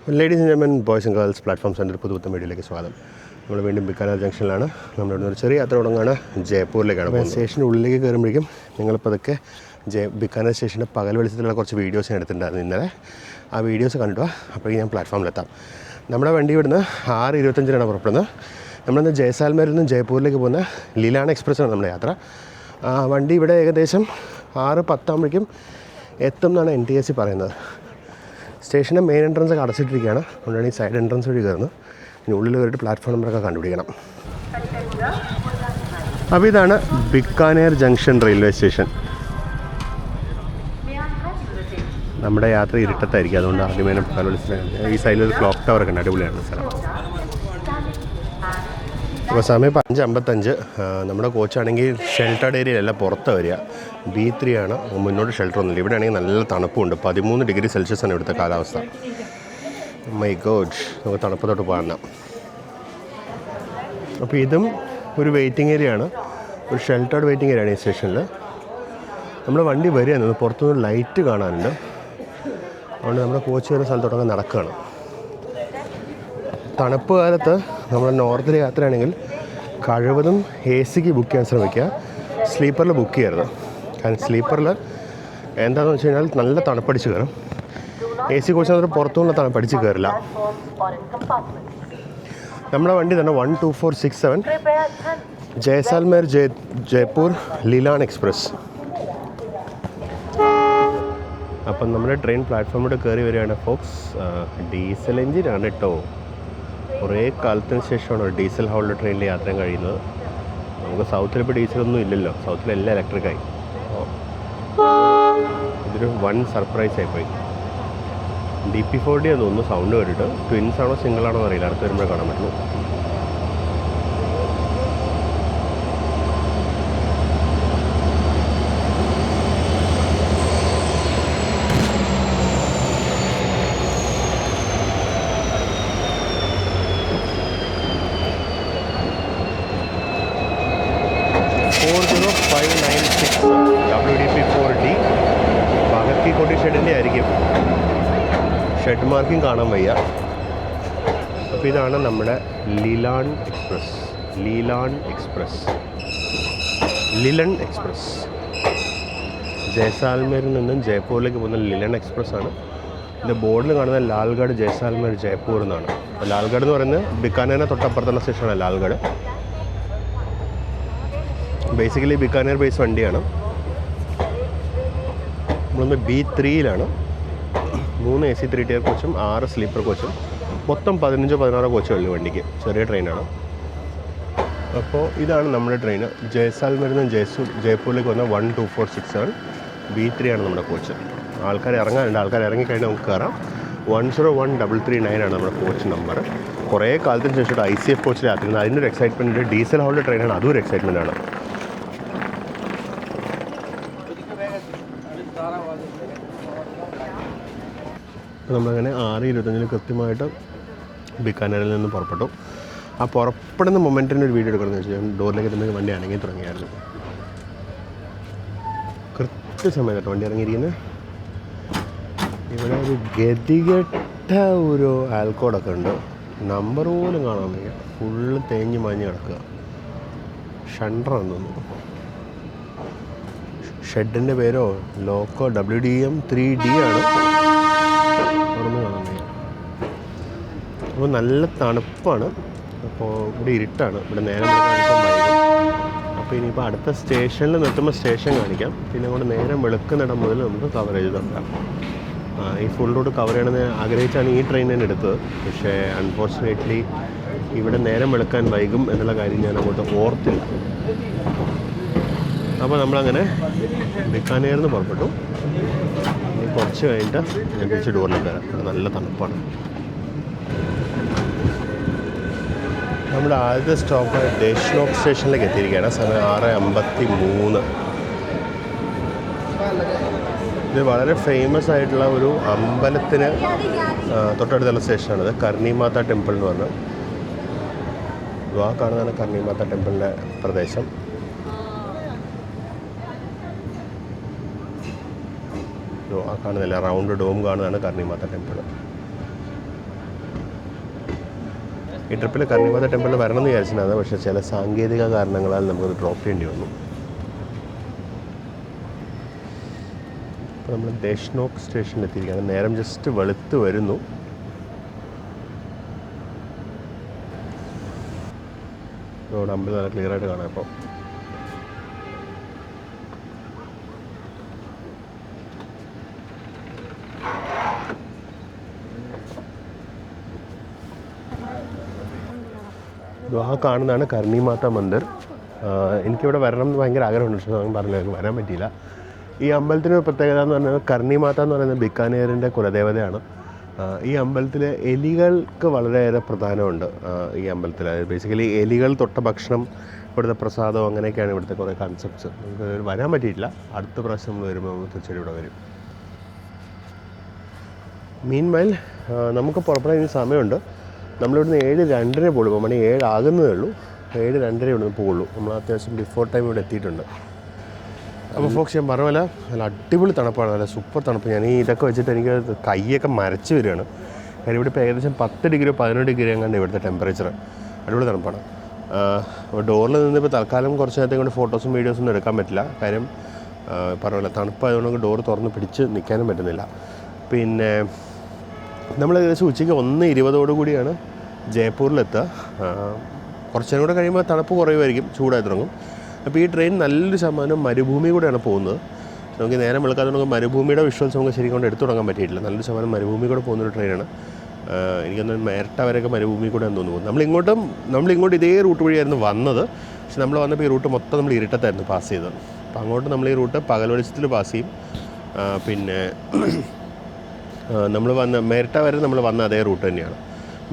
Ladies and gentlemen, boys and girls, platform centre പുതുപുത്തൻ വീഡിയോയിലേക്ക് സ്വാഗതം. നമ്മൾ വീണ്ടും ബിക്കാനേർ ജംഗ്ഷനിലാണ്. നമ്മളിവിടെ ഒരു ചെറിയ യാത്ര തുടങ്ങുകയാണ്. ജയ്പൂരിലേക്കാണ് പോകുന്നത്. സ്റ്റേഷൻ്റെ ഉള്ളിലേക്ക് കയറുമ്പോഴേക്കും നിങ്ങളിപ്പോൾ അതൊക്കെ ബിക്കാനേർ സ്റ്റേഷൻ്റെ പകൽ വെളിച്ചത്തിലുള്ള കുറച്ച് വീഡിയോസ് ഞാൻ എടുത്തിട്ടുണ്ടായിരുന്നു ഇന്നലെ. ആ വീഡിയോസ് കണ്ടിട്ട് അപ്പോൾ ഞാൻ പ്ലാറ്റ്ഫോമിലെത്താം. നമ്മുടെ വണ്ടി ഇവിടുന്ന് 6:25 പുറപ്പെടുന്നത്. നമ്മളിന്ന് ജയ്സാൽമേരിൽ നിന്ന് ജയ്പൂരിലേക്ക് പോകുന്ന ലീലാൻ എക്സ്പ്രസ്സാണ് നമ്മുടെ യാത്ര. വണ്ടി ഇവിടെ ഏകദേശം 6:10 എത്തും എന്നാണ് NTSC പറയുന്നത്. സ്റ്റേഷൻ്റെ മെയിൻ എൻട്രൻസ് ഒക്കെ അടച്ചിട്ടിരിക്കുകയാണ്. അതുകൊണ്ടാണ് ഈ സൈഡ് എൻട്രൻസ് വഴി കയറുന്നത്. ഇനി ഉള്ളിൽ കയറിയിട്ട് പ്ലാറ്റ്ഫോം നമ്പറൊക്കെ കണ്ടുപിടിക്കണം. അപ്പോൾ ഇതാണ് ബിക്കാനേർ ജംഗ്ഷൻ റെയിൽവേ സ്റ്റേഷൻ. നമ്മുടെ യാത്ര ഇരുട്ടത്തായിരിക്കും, അതുകൊണ്ട് ആദ്യമേ ഈ സൈഡിലൊരു ക്ലോക്ക് ടവറൊക്കെ ഉണ്ട്, അടിപൊളിയാണ് സ്ഥലം. അപ്പോൾ സമയം 5:55. നമ്മുടെ കോച്ചാണെങ്കിൽ ഷെൽട്ടേഡ് ഏരിയയിലല്ല, പുറത്ത് വരിക. B3 ആണ്. മുന്നോട്ട് ഷെൽട്ടർ ഒന്നുമില്ല. ഇവിടെ ആണെങ്കിൽ നല്ല തണുപ്പുണ്ട്. 13 ഡിഗ്രി സെൽഷ്യസ് ആണ് ഇവിടുത്തെ കാലാവസ്ഥ. മൈ ഗോഡ്, നമുക്ക് തണുപ്പത്തോട്ട് പോകാം. അപ്പോൾ ഇതും ഒരു വെയിറ്റിംഗ് ഏരിയ ആണ്, ഒരു ഷെൽട്ടേഡ് വെയിറ്റിംഗ് ഏരിയ ആണ് ഈ സ്റ്റേഷനിൽ. നമ്മുടെ വണ്ടി വരികയാണ്, പുറത്തുനിന്ന് ലൈറ്റ് കാണാനുണ്ട്. അതുകൊണ്ട് നമ്മുടെ കോച്ച് വരുന്ന സ്ഥലത്തോട്ടൊക്കെ നടക്കുകയാണ്. തണുപ്പ് കാലത്ത് നമ്മുടെ നോർത്തിൽ യാത്രയാണെങ്കിൽ കഴിവതും AC ബുക്ക് ചെയ്യാൻ ശ്രമിക്കുക. സ്ലീപ്പറിൽ ബുക്ക് ചെയ്യരുത്. കാരണം സ്ലീപ്പറിൽ എന്താണെന്ന് വെച്ച് കഴിഞ്ഞാൽ നല്ല തണുപ്പടിച്ച് കയറും. AC കോച്ച് അന്നേരം പുറത്തുനിന്ന് തണുപ്പടിച്ച് കയറില്ല. നമ്മുടെ വണ്ടി തന്നെ 12467 ജയ്സാൽമേർ ജയ്പൂർ ലീലാൻ എക്സ്പ്രസ്. അപ്പം നമ്മുടെ ട്രെയിൻ പ്ലാറ്റ്ഫോമിലൂടെ കയറി വരികയാണ് ഫോക്സ്. ഡീസൽ എഞ്ചിനാണ് കേട്ടോ. കുറേ കാലത്തിന് ശേഷമാണ് ഡീസൽ ഹൗളിൽ ട്രെയിനിൽ യാത്ര കഴിയുന്നത്. നമുക്ക് സൗത്തിലിപ്പോൾ ഡീസലൊന്നും ഇല്ലല്ലോ, സൗത്തിലെല്ലാം ഇലക്ട്രിക്കായി. ഇതൊരു വൺ സർപ്രൈസ് ആയിപ്പോയി. DP4D എന്ന് തോന്നുന്നു സൗണ്ട് കേട്ടിട്ട്. ട്വിൻസ് ആണോ സിംഗിൾ ആണോ അറിയില്ല, അടുത്ത് വരുമ്പോൾ കാണാൻ പറ്റുള്ളൂ. WDP4D ബാഗത്തിക്കോട്ടി ഷെഡിൻ്റെ ആയിരിക്കും. ഷെഡ് മാർക്കിങ് കാണാൻ വയ്യ. അപ്പോൾ ഇതാണ് നമ്മുടെ ലീലാൻ എക്സ്പ്രസ്. ലിലൺ എക്സ്പ്രസ് ജയ്സാൽമേരിൽ നിന്നും ജയ്പൂരിലേക്ക് പോകുന്ന ലിലൺ എക്സ്പ്രസ് ആണ്. ഇതിൻ്റെ ബോർഡിൽ കാണുന്ന ലാൽഗഡ് ജയ്സാൽമേർ ജയ്പൂർ എന്നാണ്. അപ്പോൾ ലാൽഗഡ് എന്ന് പറയുന്നത് ബിക്കാനേറിന് തൊട്ടപ്പുറത്തുള്ള സ്റ്റേഷനാണ് ലാൽഗഡ്. ബേസിക്കലി ബിക്കാനേർ ബേസ് വണ്ടിയാണ്. നമ്മളൊന്ന് B3-ലാണ്. 3 AC 3 ടയർ കോച്ചും 6 സ്ലീപ്പർ കോച്ചും, മൊത്തം 15-16 കോച്ചുകളിൽ വണ്ടിക്ക്. ചെറിയ ട്രെയിനാണ്. അപ്പോൾ ഇതാണ് നമ്മുടെ ട്രെയിൻ. ജയ്സാൽമേരിൽ നിന്ന് ജയ്പൂരിലേക്ക് വന്ന 12467 B3 ആണ് നമ്മുടെ കോച്ച്. ആൾക്കാർ ഇറങ്ങാനുണ്ട്. ആൾക്കാർ ഇറങ്ങിക്കഴിഞ്ഞാൽ നമുക്ക് കയറാം. 101,339 ആണ് നമ്മുടെ കോച്ച് നമ്പർ. കുറേ കാലത്തിന് ശേഷം ICF കോച്ചിൽ യാത്രയുന്നത്. അതിൻ്റെ ഒരു എക്സൈറ്റ്മെൻറ്റ്. ഡീസൽ ഹൗളിലെ ട്രെയിനാണ്, അതും ഒരു എക്സൈറ്റ്മെൻറ്റാണ്. നമ്മളങ്ങനെ 6:25 കൃത്യമായിട്ട് ബിക്കാനേറിൽ നിന്ന് പുറപ്പെട്ടു. ആ പുറപ്പെടുന്ന മൊമെൻറ്റിൻ്റെ ഒരു വീഡിയോ എടുക്കണമെന്ന് വെച്ചാൽ ഡോറിലേക്ക് തന്നെ വണ്ടി അനങ്ങി തുടങ്ങിയായിരുന്നു. കൃത്യസമയത്ത് വണ്ടി ഇറങ്ങിയിരിക്കുന്നത്. ഇവിടെ ഒരു ഗതികെട്ട ഒരു ആൽക്കോഡൊക്കെ ഉണ്ട്. നമ്പർ പോലും കാണാൻ വയ്യ. ഫുള്ള് തേഞ്ഞ് മാഞ്ഞ് കിടക്കുക. ഷണ്ടറാണെന്ന് തോന്നുന്നു. ഷെഡിൻ്റെ പേരോ ലോക്കോ WDM 3D ആണ്. അപ്പോൾ നല്ല തണുപ്പാണ്. അപ്പോൾ ഇവിടെ ഇരുട്ടാണ്. ഇവിടെ നേരം വെളുക്കാൻ വൈകും. അപ്പോൾ ഇനിയിപ്പോൾ അടുത്ത സ്റ്റേഷനിൽ നിർത്തുമ്പോൾ സ്റ്റേഷൻ കാണിക്കാം. പിന്നെ അങ്ങോട്ട് നേരം വെളുക്കുന്നിടം മുതൽ നമുക്ക് കവറേജ് തുടങ്ങാം. ഈ ഫുൾ റോഡ് കവർ ചെയ്യണമെന്ന് ആഗ്രഹിച്ചാണ് ഈ ട്രെയിൻ തന്നെ എടുത്തത്. പക്ഷേ അൺഫോർച്ചുനേറ്റ്ലി ഇവിടെ നേരം വെളുക്കാൻ വൈകും എന്നുള്ള കാര്യം ഞാൻ അങ്ങോട്ട് ഓർത്തില്ല. അപ്പോൾ നമ്മളങ്ങനെ ബിക്കാനേറിൽ നിന്ന് പുറപ്പെട്ടു. ഇനി കുറച്ച് കഴിഞ്ഞിട്ട് ഞാൻ തിരിച്ച് ഡോറിലേക്ക് വരാം. ഇവിടെ നല്ല തണുപ്പാണ്. നമ്മുടെ ആദ്യത്തെ സ്റ്റോപ്പായ ദേശ്നോക്ക് സ്റ്റേഷനിലേക്ക് എത്തിയിരിക്കുകയാണ്. സമയം 6:53. ഇത് വളരെ ഫേമസ് ആയിട്ടുള്ള ഒരു അമ്പലത്തിന് തൊട്ടടുത്തുള്ള സ്റ്റേഷനാണിത്. കർണിമാത ടെമ്പിൾ എന്ന് പറഞ്ഞാൽ കാണുന്നതാണ് കർണിമാത ടെമ്പിളിൻ്റെ പ്രദേശം. ആ കാണുന്നില്ല, റൗണ്ട് ഡോം കാണുന്നതാണ് കർണിമാത ടെമ്പിൾ. ഈ ട്രിപ്പിൽ കർണിമാത ടെമ്പിളിൽ വരണം എന്ന് വിചാരിച്ചിരുന്നത്, പക്ഷേ ചില സാങ്കേതിക കാരണങ്ങളാൽ നമുക്കത് ഡ്രോപ്പ് ചെയ്യേണ്ടി വന്നു. അപ്പോൾ നമ്മൾ ദേശ്നോക്ക് സ്റ്റേഷനിൽ എത്തിയിരിക്കുകയാണ്. നേരം ജസ്റ്റ് വെളുത്ത് വരുന്നു. റോഡ് അമ്പലം നല്ല ക്ലിയർ ആയിട്ട് കാണാം. ഇപ്പോൾ ആ കാണുന്നതാണ് കർണിമാത മന്ദിർ. എനിക്കിവിടെ വരണം എന്ന് ഭയങ്കര ആഗ്രഹമുണ്ട്, പക്ഷേ ഞാൻ പറഞ്ഞു എനിക്ക് വരാൻ പറ്റിയില്ല. ഈ അമ്പലത്തിന് പ്രത്യേകത എന്ന് പറഞ്ഞാൽ കർണിമാത എന്ന് പറയുന്നത് ബിക്കാനേറിൻ്റെ കുലദേവതയാണ്. ഈ അമ്പലത്തിൽ എലികൾക്ക് വളരെയേറെ പ്രധാനമുണ്ട്. ഈ അമ്പലത്തിൽ ബേസിക്കലി എലികൾ തൊട്ട ഭക്ഷണം, ഇവിടുത്തെ പ്രസാദം, അങ്ങനെയൊക്കെയാണ് ഇവിടുത്തെ കുറേ കൺസെപ്റ്റ്സ്. നമുക്ക് വരാൻ പറ്റിയിട്ടില്ല. അടുത്ത പ്രാവശ്യം നമ്മൾ വരുമ്പോൾ നമ്മൾ തീർച്ചയായിട്ടും ഇവിടെ വരും. മീൻവൈൽ നമുക്ക് പുറപ്പെടാൻ ഇനി സമയമുണ്ട്. നമ്മളിവിടുന്ന് 7:02 പോകുള്ളൂ. ഇപ്പോൾ മണി 7 ആകുന്നതേ ഉള്ളൂ. 7:02 ഇവിടുന്ന് പോകുള്ളൂ. നമ്മൾ അത്യാവശ്യം ബിഫോർ ടൈം ഇവിടെ എത്തിയിട്ടുണ്ട്. അപ്പോൾ ഫോക്സ് ഞാൻ പറഞ്ഞ പോലെ നല്ല അടിപൊളി തണുപ്പാണ്, നല്ല സൂപ്പർ തണുപ്പ്. ഞാൻ ഈ ഇതൊക്കെ വെച്ചിട്ട് എനിക്ക് കൈയൊക്കെ മരച്ച് വരികയാണ്. കാര്യം ഇവിടെ ഇപ്പോൾ ഏകദേശം 10 ഡിഗ്രി 11 ഡിഗ്രി എങ്ങാണ്ട് ഇവിടുത്തെ ടെമ്പറേച്ചർ. അടിപൊളി തണുപ്പാണ്. ഡോറിൽ നിന്നിപ്പോൾ തൽക്കാലം കുറച്ച് നേരത്തെ കൊണ്ട് ഫോട്ടോസും വീഡിയോസും ഒന്നും എടുക്കാൻ പറ്റില്ല. കാര്യം പറഞ്ഞ തണുപ്പായതുകൊണ്ട് ഡോർ തുറന്ന് പിടിച്ച് നിൽക്കാനും പറ്റുന്നില്ല. പിന്നെ നമ്മൾ ഏകദേശം ഉച്ചയ്ക്ക് 1:20 കൂടിയാണ് ജയ്പൂരിലെത്തുക. കുറച്ചു നേരം കൂടെ കഴിയുമ്പോൾ തണുപ്പ് കുറയുമായിരിക്കും, ചൂടായി തുടങ്ങും. അപ്പോൾ ഈ ട്രെയിൻ നല്ലൊരു ശതമാനം മരുഭൂമി കൂടെയാണ് പോകുന്നത്. നമുക്ക് നേരം വെളുക്കാതെ നമുക്ക് മരുഭൂമിയുടെ വിഷ്വൽസ് നമുക്ക് ശരിക്കും കൊണ്ട് എടുത്തു തുടങ്ങാൻ പറ്റിയിട്ടില്ല. നല്ലൊരു ശതമാനം മരുഭൂമി കൂടെ പോകുന്നൊരു ട്രെയിനാണ്. എനിക്കൊന്ന് മേരട്ട വരെയൊക്കെ മരുഭൂമി കൂടെ എന്ന് തോന്നുന്നു. നമ്മളിങ്ങോട്ട് ഇതേ റൂട്ട് വഴിയായിരുന്നു വന്നത്. പക്ഷെ നമ്മൾ വന്നപ്പോൾ ഈ റൂട്ട് മൊത്തം നമ്മൾ ഇരുട്ടത്തായിരുന്നു പാസ് ചെയ്തത്. അപ്പോൾ അങ്ങോട്ട് നമ്മൾ ഈ റൂട്ട് പകൽ വെളിച്ചത്തിൽ പാസ് ചെയ്യും. പിന്നെ നമ്മൾ മേരട്ട വരെ നമ്മൾ വന്ന അതേ റൂട്ട് തന്നെയാണ്.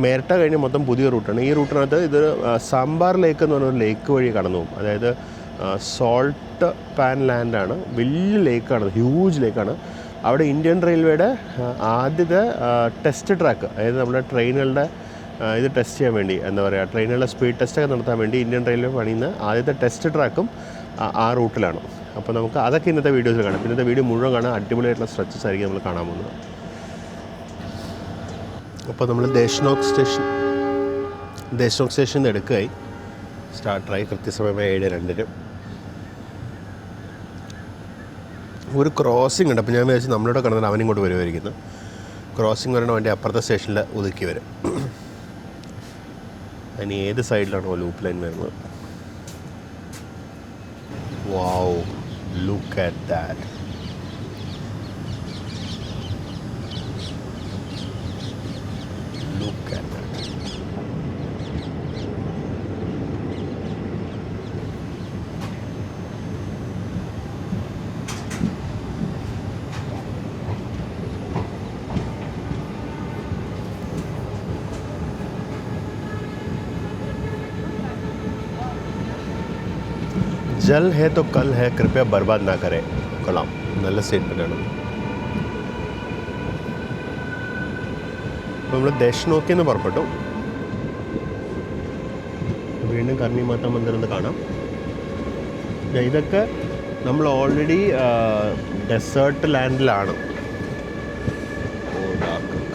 മേരട്ട കഴിഞ്ഞ് മൊത്തം പുതിയ റൂട്ടാണ്. ഈ റൂട്ടിനകത്ത് ഇത് സാമ്പാർ ലേക്ക് എന്ന് പറഞ്ഞൊരു ലേക്ക് വഴി കടന്നു പോകും. അതായത് സോൾട്ട് പാൻ ലാൻഡാണ്, വലിയ ലേക്കാണ്, ഹ്യൂജ് ലേക്കാണ്. അവിടെ ഇന്ത്യൻ റെയിൽവേയുടെ ആദ്യത്തെ ടെസ്റ്റ് ട്രാക്ക്, അതായത് നമ്മുടെ ട്രെയിനുകളുടെ ഇത് ടെസ്റ്റ് ചെയ്യാൻ വേണ്ടി, എന്താ പറയുക, ട്രെയിനുകളുടെ സ്പീഡ് ടെസ്റ്റൊക്കെ നടത്താൻ വേണ്ടി ഇന്ത്യൻ റെയിൽവേ പണിയുന്ന ആദ്യത്തെ ടെസ്റ്റ് ട്രാക്കും ആ റൂട്ടിലാണ്. അപ്പോൾ നമുക്ക് അതൊക്കെ ഇന്നത്തെ വീഡിയോസിൽ കാണാം. ഇന്നത്തെ വീഡിയോ മുഴുവൻ കാണാൻ അടിപൊളിയായിട്ടുള്ള സ്ട്രെച്ചസ് ആയിരിക്കും നമ്മൾ കാണാൻ പോകുന്നത്. അപ്പോൾ നമ്മൾ ദേശ്നോക്ക് സ്റ്റേഷൻ എടുക്കുകയായി, സ്റ്റാർട്ടറായി. കൃത്യസമയമായി 7:02. ഒരു ക്രോസിംഗ് ഉണ്ട്. അപ്പോൾ ഞാൻ വിചാരിച്ചു നമ്മളിവിടെ കിടന്നിട്ട് അവനിങ്ങോട്ട് വരുമായിരിക്കുന്നു. ക്രോസിംഗ് വരണ വേണ്ടി അപ്പുറത്തെ സ്റ്റേഷനിൽ ഒതുക്കി വരും. അതിന് ഏത് സൈഡിലാണോ ലൂപ്പ് ലൈൻ വരുന്നത്. Wow, look at that. Look at that. जल है तो कल है, कृपया बर्बाद ना करें. കൊള്ളാം, നല്ല സ്റ്റേറ്റ്മെൻ്റാണ്. അപ്പോൾ നമ്മൾ ദേശ്നോക്കിൽ നിന്ന് പുറപ്പെട്ടു. വീണ്ടും കർണിമാത മന്ദിർ എന്ന് കാണാം. ഇതൊക്കെ നമ്മൾ ഓൾറെഡി ഡെസേർട്ട് ലാൻഡിലാണ്.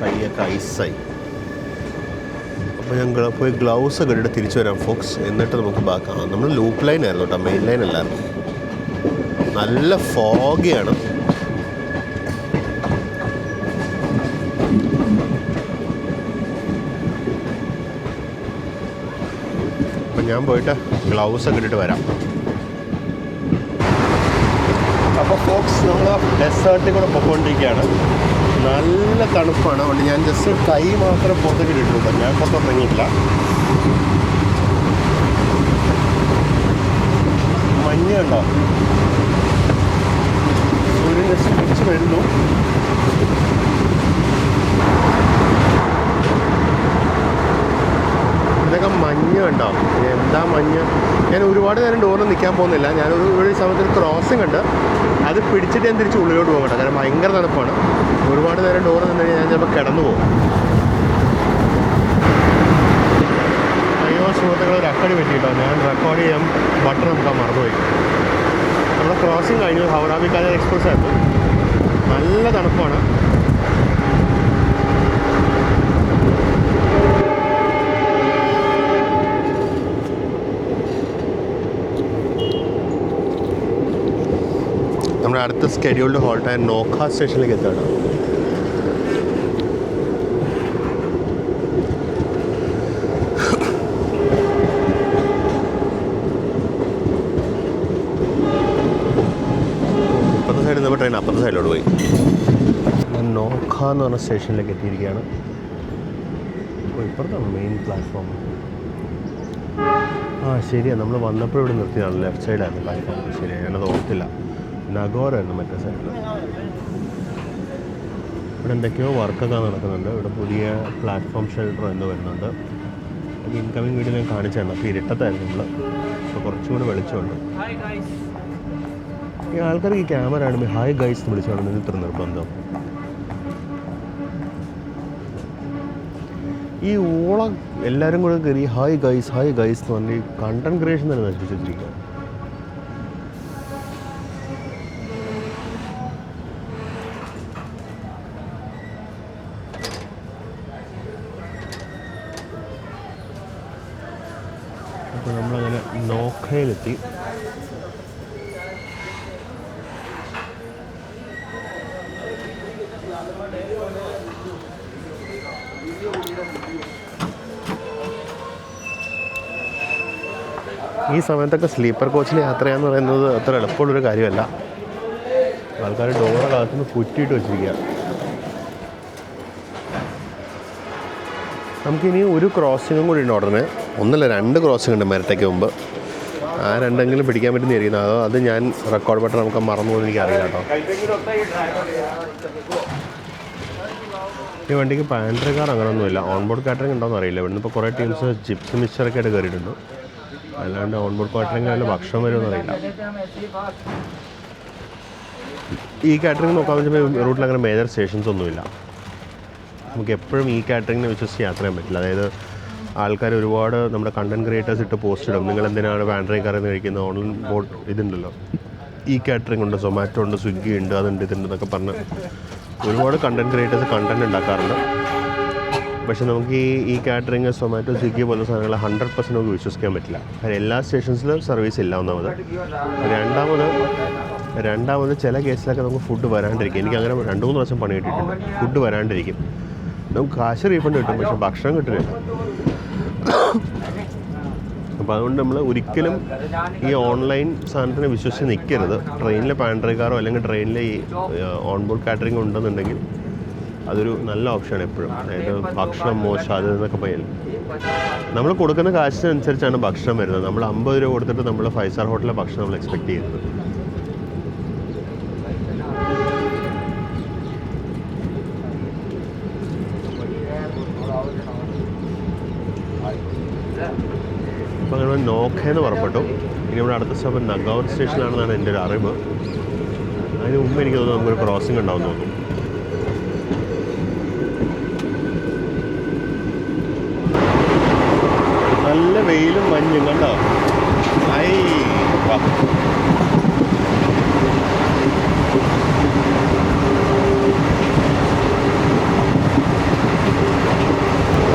കൈയൊക്കെ ഐസായി. അപ്പോൾ ഞാൻ പോയി ഗ്ലൗസ് ഒക്കെ ഇട്ടിട്ട് തിരിച്ചു വരാം ഫോക്സ്. എന്നിട്ട് നമുക്ക് ബാക്കാം. നമ്മൾ ലൂപ്പ് ലൈൻ ആയിരുന്നു കേട്ടോ, മെയിൻ ലൈൻ അല്ലായിരുന്നു. നല്ല ഫോഗിയാണ്. ഞാൻ പോയിട്ട് ഗ്ലൗസ് ഒക്കെ ഇട്ടിട്ട് വരാം. അപ്പോൾ ഫോക്സ് നമ്മൾ ഡെസേർട്ടിൽ കൂടെ പോയിക്കൊണ്ടിരിക്കുകയാണ്. നല്ല തണുപ്പാണ്. അതുകൊണ്ട് ഞാൻ ജസ്റ്റ് കൈ മാത്രം പുറത്തേക്ക് ഇട്ടിട്ടുണ്ട്. ഞാൻ പുറത്തോട്ട് ഇറങ്ങിയിട്ടില്ല. മഞ്ഞുണ്ടോ? സൂര്യൻ ജസ്റ്റ് പിടിച്ച് വരുന്നു. ഇതൊക്കെ മഞ്ഞ് കണ്ടോ? എന്താ മഞ്ഞ്. ഞാൻ ഒരുപാട് നേരം ഡോറിൽ നിൽക്കാൻ പോകുന്നില്ല. ഞാനൊരു സമയത്ത് ക്രോസിംഗ് ഉണ്ട്, അത് പിടിച്ചിട്ട് ഞാൻ തിരിച്ച് ഉള്ളിലോട്ട് പോകട്ടെ. കാരണം ഭയങ്കര തണുപ്പാണ്. ഒരുപാട് നേരം ഡോറിൽ നിന്ന് കഴിഞ്ഞാൽ ഞാൻ ചിലപ്പോൾ കിടന്നു പോകും. അയ്യോ സുഹൃത്തുക്കൾ, ഒരു അക്കടി പറ്റിയിട്ടോ. ഞാൻ റെക്കോർഡ് ചെയ്യാൻ ബട്ടൺ നമുക്ക് മറന്നുപോയി. നമ്മുടെ ക്രോസിംഗ് കഴിഞ്ഞു. ഹൗറ ബിക്കാനേർ എക്സ്പ്രസ് ആയിരുന്നു. നല്ല തണുപ്പാണ്. നമ്മുടെ അടുത്ത സ്കെഡ്യൂൾഡ് ഹോൾട്ടായ നോഖ സ്റ്റേഷനിലേക്ക് എത്തുകയാണ്. ഇപ്പുറത്തെ സൈഡിൽ നിന്ന് ട്രെയിൻ അപ്പുറത്തെ സൈഡിലോട്ട് പോയി. ഞാൻ നോഖ എന്ന് പറഞ്ഞ സ്റ്റേഷനിലേക്ക് എത്തിയിരിക്കുകയാണ്. അപ്പോൾ ഇപ്പുറത്താണ് മെയിൻ പ്ലാറ്റ്ഫോം. ശരിയാണ്, നമ്മൾ വന്നപ്പോൾ ഇവിടെ നിർത്തിയതാണ്. ലെഫ്റ്റ് സൈഡായിരുന്നു പ്ലാറ്റ്ഫോം. ശരിയാണ്, ഞാനത് ഓർത്തില്ല. നഗോറായിരുന്നു മറ്റേ സൈഡിൽ. ഇവിടെ എന്തൊക്കെയോ വർക്കൊക്കെ നടക്കുന്നുണ്ട്. ഇവിടെ പുതിയ പ്ലാറ്റ്ഫോം ഷെൽട്ടർ എന്തോ വരുന്നുണ്ട്. അത് ഇൻകമിങ് വീഡിയോ ഞാൻ കാണിച്ചാണ്. അപ്പോൾ ഇരുട്ടത്തായിരുന്നു നമ്മൾ. അപ്പോൾ കുറച്ചും കൂടി വെളിച്ചമുണ്ട്. ഈ ആൾക്കാർക്ക് ഈ ക്യാമറ ആണെങ്കിൽ ഹായ് ഗൈസ് എന്ന് വിളിച്ചോണ്ട് ഇത്ര നിർബന്ധം. ഈ ഓളം എല്ലാവരും കൂടെ കയറി ഹായ് ഗൈസ് എന്ന് പറഞ്ഞ് കണ്ടന്റ് ക്രിയേഷൻ തന്നെ നശിപ്പിച്ച് വെച്ചിരിക്കുക. അപ്പോൾ നമ്മളങ്ങനെ നോഖയിലെത്തി. ഈ സമയത്തൊക്കെ സ്ലീപ്പർ കോച്ചിൽ യാത്ര ചെയ്യാന്ന് പറയുന്നത് അത്ര എളുപ്പമുള്ളൊരു കാര്യമല്ല. ആൾക്കാർ ഡോറെ കാത്തുനിന്ന് കുറ്റിയിട്ട് വെച്ചിരിക്കുക. നമുക്കിനി ഒരു ക്രോസിങ്ങും കൂടി ഉണ്ട് ഉടനെ. ഒന്നല്ല 2 ക്രോസിംഗ് ഉണ്ട് മെരട്ടയ്ക്ക് മുമ്പ്. ആ 2 പിടിക്കാൻ പറ്റുന്നതായിരിക്കും. അതോ അത് ഞാൻ റെക്കോർഡ് ബട്ടൺ നമുക്ക് മറന്നു പോകുന്നത് എനിക്കറിയില്ല കേട്ടോ. ഈ വണ്ടിക്ക് പാൻട്രി കാർ അങ്ങനെയൊന്നുമില്ല. ഓൺബോർഡ് കാറ്ററിംഗ് ഉണ്ടോയെന്ന് അറിയില്ല. ഇവിടുന്ന് ഇപ്പോൾ കുറേ ടീംസ് ജിപ്സി മിക്സറൊക്കെ ആയിട്ട് കയറിയിട്ടുണ്ട്. അല്ലാണ്ട് ഓൺബോർഡ് കാറ്ററിംഗ് അതിൽ ഭക്ഷണം വരുമെന്ന് അറിയില്ല. ഈ കാറ്ററിംഗ് നോക്കാമെന്ന് വെച്ചാൽ റൂട്ടിൽ അങ്ങനെ മേജർ സ്റ്റേഷൻസ് ഒന്നുമില്ല. നമുക്ക് എപ്പോഴും ഈ കാറ്ററിങ്ങിനെ വിശ്വസിച്ച് യാത്ര ചെയ്യാൻ പറ്റില്ല. അതായത് ആൾക്കാർ ഒരുപാട് നമ്മുടെ കണ്ടൻറ് ക്രിയേറ്റേഴ്സ് ഇട്ട് പോസ്റ്റ് ഇടും. നിങ്ങൾ എന്തിനാണ് പാൻട്രി കാറിൽ കഴിക്കുന്നത്? ഓൺലൈൻ ബോർഡ് ഇതുണ്ടല്ലോ, ഈ കാറ്ററിംഗ് ഉണ്ട്, സൊമാറ്റോ ഉണ്ട്, സ്വിഗ്ഗി ഉണ്ട്, അതുണ്ട് ഇതുണ്ട് എന്നൊക്കെ പറഞ്ഞ് ഒരുപാട് കണ്ടൻറ് ക്രിയേറ്റേഴ്സ് കണ്ടൻറ് ഉണ്ടാക്കാറുണ്ട്. പക്ഷേ നമുക്ക് ഈ കാറ്ററിംഗ്, സൊമാറ്റോ, സ്വിഗ്ഗി പോലുള്ള സാധനങ്ങൾ 100% നമുക്ക് വിശ്വസിക്കാൻ പറ്റില്ല. കാരണം എല്ലാ സ്റ്റേഷൻസിലും സർവീസ് ഇല്ല ഒന്നാമത്. രണ്ടാമത് ചില കേസിലൊക്കെ നമുക്ക് ഫുഡ് വരാണ്ടിരിക്കും. എനിക്ക് അങ്ങനെ 2-3 പ്രാവശ്യം പണി കിട്ടിയിട്ടുണ്ട്. ഫുഡ് വരാണ്ടിരിക്കും. നമുക്ക് കാശ് റീഫണ്ട് കിട്ടും, പക്ഷേ ഭക്ഷണം കിട്ടില്ല. അപ്പോൾ അതുകൊണ്ട് നമ്മൾ ഒരിക്കലും ഈ ഓൺലൈൻ സാധനത്തിനെ വിശ്വസിച്ച് നിൽക്കരുത്. ട്രെയിനിലെ പാൻട്രി കാറോ അല്ലെങ്കിൽ ട്രെയിനിലെ ഈ ഓൺബോർഡ് കാറ്ററിംഗ് ഉണ്ടെന്നുണ്ടെങ്കിൽ അതൊരു നല്ല ഓപ്ഷനാണ് എപ്പോഴും. അതായത് ഭക്ഷണം മോശം അത് എന്നൊക്കെ പോയാൽ നമ്മൾ കൊടുക്കുന്ന കാശിനനുസരിച്ചാണ് ഭക്ഷണം വരുന്നത്. നമ്മൾ 50 രൂപ കൊടുത്തിട്ട് നമ്മൾ 5 സ്റ്റാർ ഹോട്ടലിലെ ഭക്ഷണം നമ്മൾ എക്സ്പെക്ട് ചെയ്യുന്നത്. അപ്പോൾ അങ്ങനെ നോഖയെന്ന് പുറപ്പെട്ടു. ഇനി ഇവിടെ അടുത്ത സ്റ്റോപ്പ് നഗൗർ സ്റ്റേഷനിലാണെന്നാണ് എൻ്റെ ഒരു അറിവ്. അതിന് മുമ്പ് എനിക്ക് തോന്നുന്നു നമുക്കൊരു ക്രോസിംഗ് ഉണ്ടാവും തോന്നുന്നു. നല്ല വെയിലും മഞ്ഞും കണ്ടോ.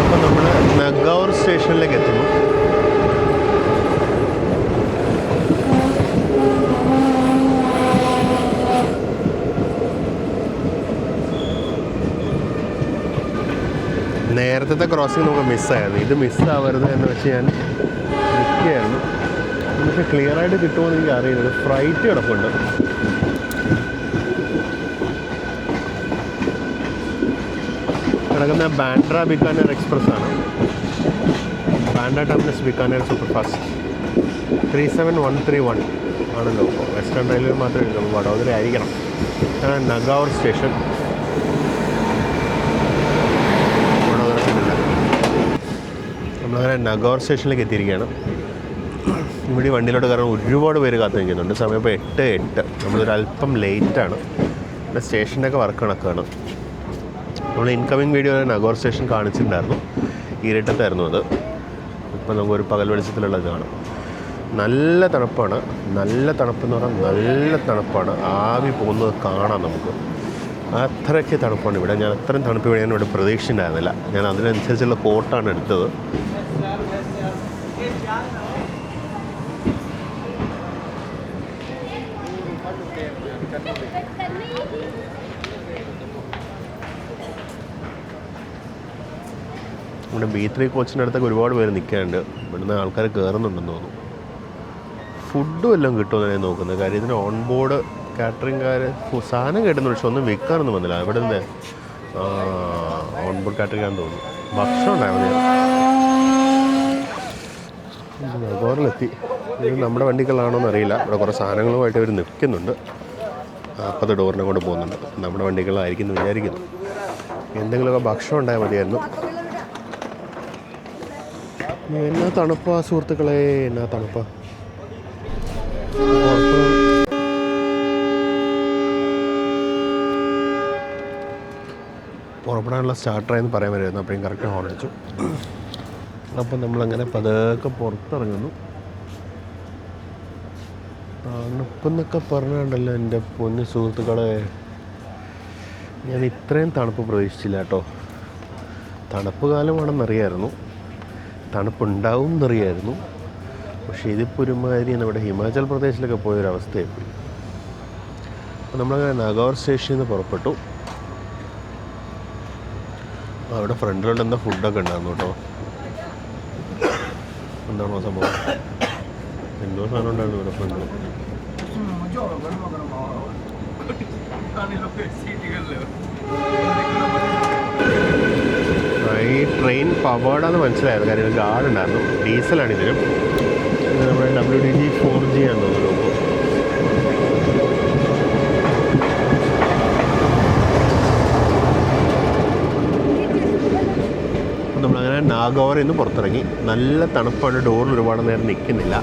അപ്പം നമ്മൾ നഗൗർ സ്റ്റേഷനിലേക്ക് എത്തുന്നു. നേരത്തെ ക്രോസിംഗ് നമുക്ക് മിസ്സായിരുന്നു. ഇത് മിസ്സാവരുത് എന്ന് വെച്ച് ഞാൻ നിൽക്കുകയായിരുന്നു. പക്ഷേ ക്ലിയറായിട്ട് കിട്ടുമോ എന്ന് എനിക്ക് അറിയില്ല. ഫ്രൈറ്റ് കിടപ്പുണ്ട്. കിടക്കുന്ന ബാൻഡ്ര ബിക്കാനേർ എക്സ്പ്രസ് ആണ്. ബാൻഡ്ര ടെർമിനസ് ബിക്കാനേർ സൂപ്പർ ഫാസ്റ്റ് 37131 ആണല്ലോ. വെസ്റ്റേൺ റെയിൽവേ മാത്രമേ ഉള്ളൂ. വഡോദര ആയിരിക്കണം. നഗൗർ സ്റ്റേഷൻ. നമ്മളങ്ങനെ നഗൗർ സ്റ്റേഷനിലേക്ക് എത്തിയിരിക്കുകയാണ്. ഇവിടെ വണ്ടിയിലോട്ട് കാരണം ഒരുപാട് പേര് കാത്തു നിൽക്കുന്നുണ്ട്. സമയം ഇപ്പോൾ 8:08. നമ്മളൊരല്പം ലേറ്റാണ്. ഇവിടെ സ്റ്റേഷൻ്റെയൊക്കെ വർക്ക് കണക്കാണ്. നമ്മൾ ഇൻകമിങ് വീഡിയോ നഗൗർ സ്റ്റേഷൻ കാണിച്ചിട്ടുണ്ടായിരുന്നു. ഇരുട്ടത്തായിരുന്നു അത്. ഇപ്പം നമുക്കൊരു പകൽ വെളിച്ചത്തിലുള്ളത് കാണാം. നല്ല തണുപ്പാണ്. നല്ല തണുപ്പെന്ന് പറഞ്ഞാൽ നല്ല തണുപ്പാണ്. ആവി പോകുന്നത് കാണാം നമുക്ക്. അത്രയ്ക്ക് തണുപ്പാണ് ഇവിടെ. ഞാൻ അത്രയും തണുപ്പ് ഇവിടെ ഞാൻ ഇവിടെ പ്രതീക്ഷിച്ചിട്ടുണ്ടായിരുന്നില്ല. ഞാൻ അതിനനുസരിച്ചുള്ള കോട്ടാണ് എടുത്തത്. നമ്മുടെ B3 കോച്ചിൻ്റെ അടുത്തൊക്കെ ഒരുപാട് പേര് നിൽക്കാനുണ്ട്. ഇവിടുന്ന് ആൾക്കാർ കയറുന്നുണ്ടെന്ന് തോന്നുന്നു. ഫുഡും എല്ലാം കിട്ടുമെന്ന് ഞാൻ നോക്കുന്നത്. കാര്യം ഇതിന് ഓൺ ബോർഡ് കാറ്ററിംഗുകാർ സാധനം കേട്ടുന്നു, പക്ഷെ ഒന്നും വിൽക്കാനൊന്നും വന്നില്ല. ഇവിടെ നിന്ന് ഓൺ ബോർഡ് കാറ്ററിംഗ് ആണെന്ന് തോന്നുന്നു. ഭക്ഷണം ഉണ്ടായിരുന്നു. നഗോറിലെത്തി. ഇത് നമ്മുടെ വണ്ടികളാണോ എന്നറിയില്ല. ഇവിടെ കുറേ സാധനങ്ങളുമായിട്ട് അവർ നിൽക്കുന്നുണ്ട്. അപ്പത്തെ ഡോറിനെ കൊണ്ട് പോകുന്നുണ്ട്. നമ്മുടെ വണ്ടികളായിരിക്കും എന്ന് വിചാരിക്കുന്നു. എന്തെങ്കിലുമൊക്കെ ഭക്ഷണം ഉണ്ടായാൽ മതിയായിരുന്നു. എന്നാ തണുപ്പാ സുഹൃത്തുക്കളെ, എന്നാ തണുപ്പാ. പുറപ്പെടാനുള്ള സ്റ്റാർട്ടറായെന്ന് പറയാൻ വരുമായിരുന്നു. അപ്പോഴും കറക്റ്റ് ഹോൺ അടിച്ചു. അപ്പം നമ്മളങ്ങനെ പതുക്കെ പുറത്തിറങ്ങുന്നു. തണുപ്പെന്നൊക്കെ പറഞ്ഞുണ്ടല്ലോ എൻ്റെ പൊന്നു സുഹൃത്തുക്കളെ. ഞാൻ ഇത്രയും തണുപ്പ് പ്രതീക്ഷിച്ചില്ല കേട്ടോ. തണുപ്പ് കാലമാണെന്നറിയായിരുന്നു, തണുപ്പുണ്ടാവും എന്നറിയായിരുന്നു. പക്ഷേ ഇതിപ്പോൾ ഒരുമാതിരി നമ്മുടെ ഹിമാചൽ പ്രദേശിലൊക്കെ പോയൊരവസ്ഥയായിപ്പോയി. അപ്പോൾ നമ്മളങ്ങനെ നാഗോർ സ്റ്റേഷനിൽ നിന്ന് പുറപ്പെട്ടു. അവിടെ ഫ്രണ്ടിലോട്ട് എന്താ ഫുഡൊക്കെ ഉണ്ടായിരുന്നു കേട്ടോ. എന്താണോ സംഭവം? എന്തോ സാധനം ഉണ്ടായിരുന്നു ഇവിടെ ഫ്രണ്ടിൽ. ഈ ട്രെയിൻ പവേർഡാന്ന് മനസ്സിലായത്. കാര്യം ഗാർഡ് ഉണ്ടായിരുന്നു. ഡീസലാണ് ഇതിനും. ഇത് നമ്മുടെ WDG 4G ആണെന്ന് തോന്നുന്നു. നമ്മളങ്ങനെ നാഗോറിൽ നിന്ന് പുറത്തിറങ്ങി. നല്ല തണുപ്പാണ്. ഡോറിൽ ഒരുപാട് നേരം നിൽക്കുന്നില്ല.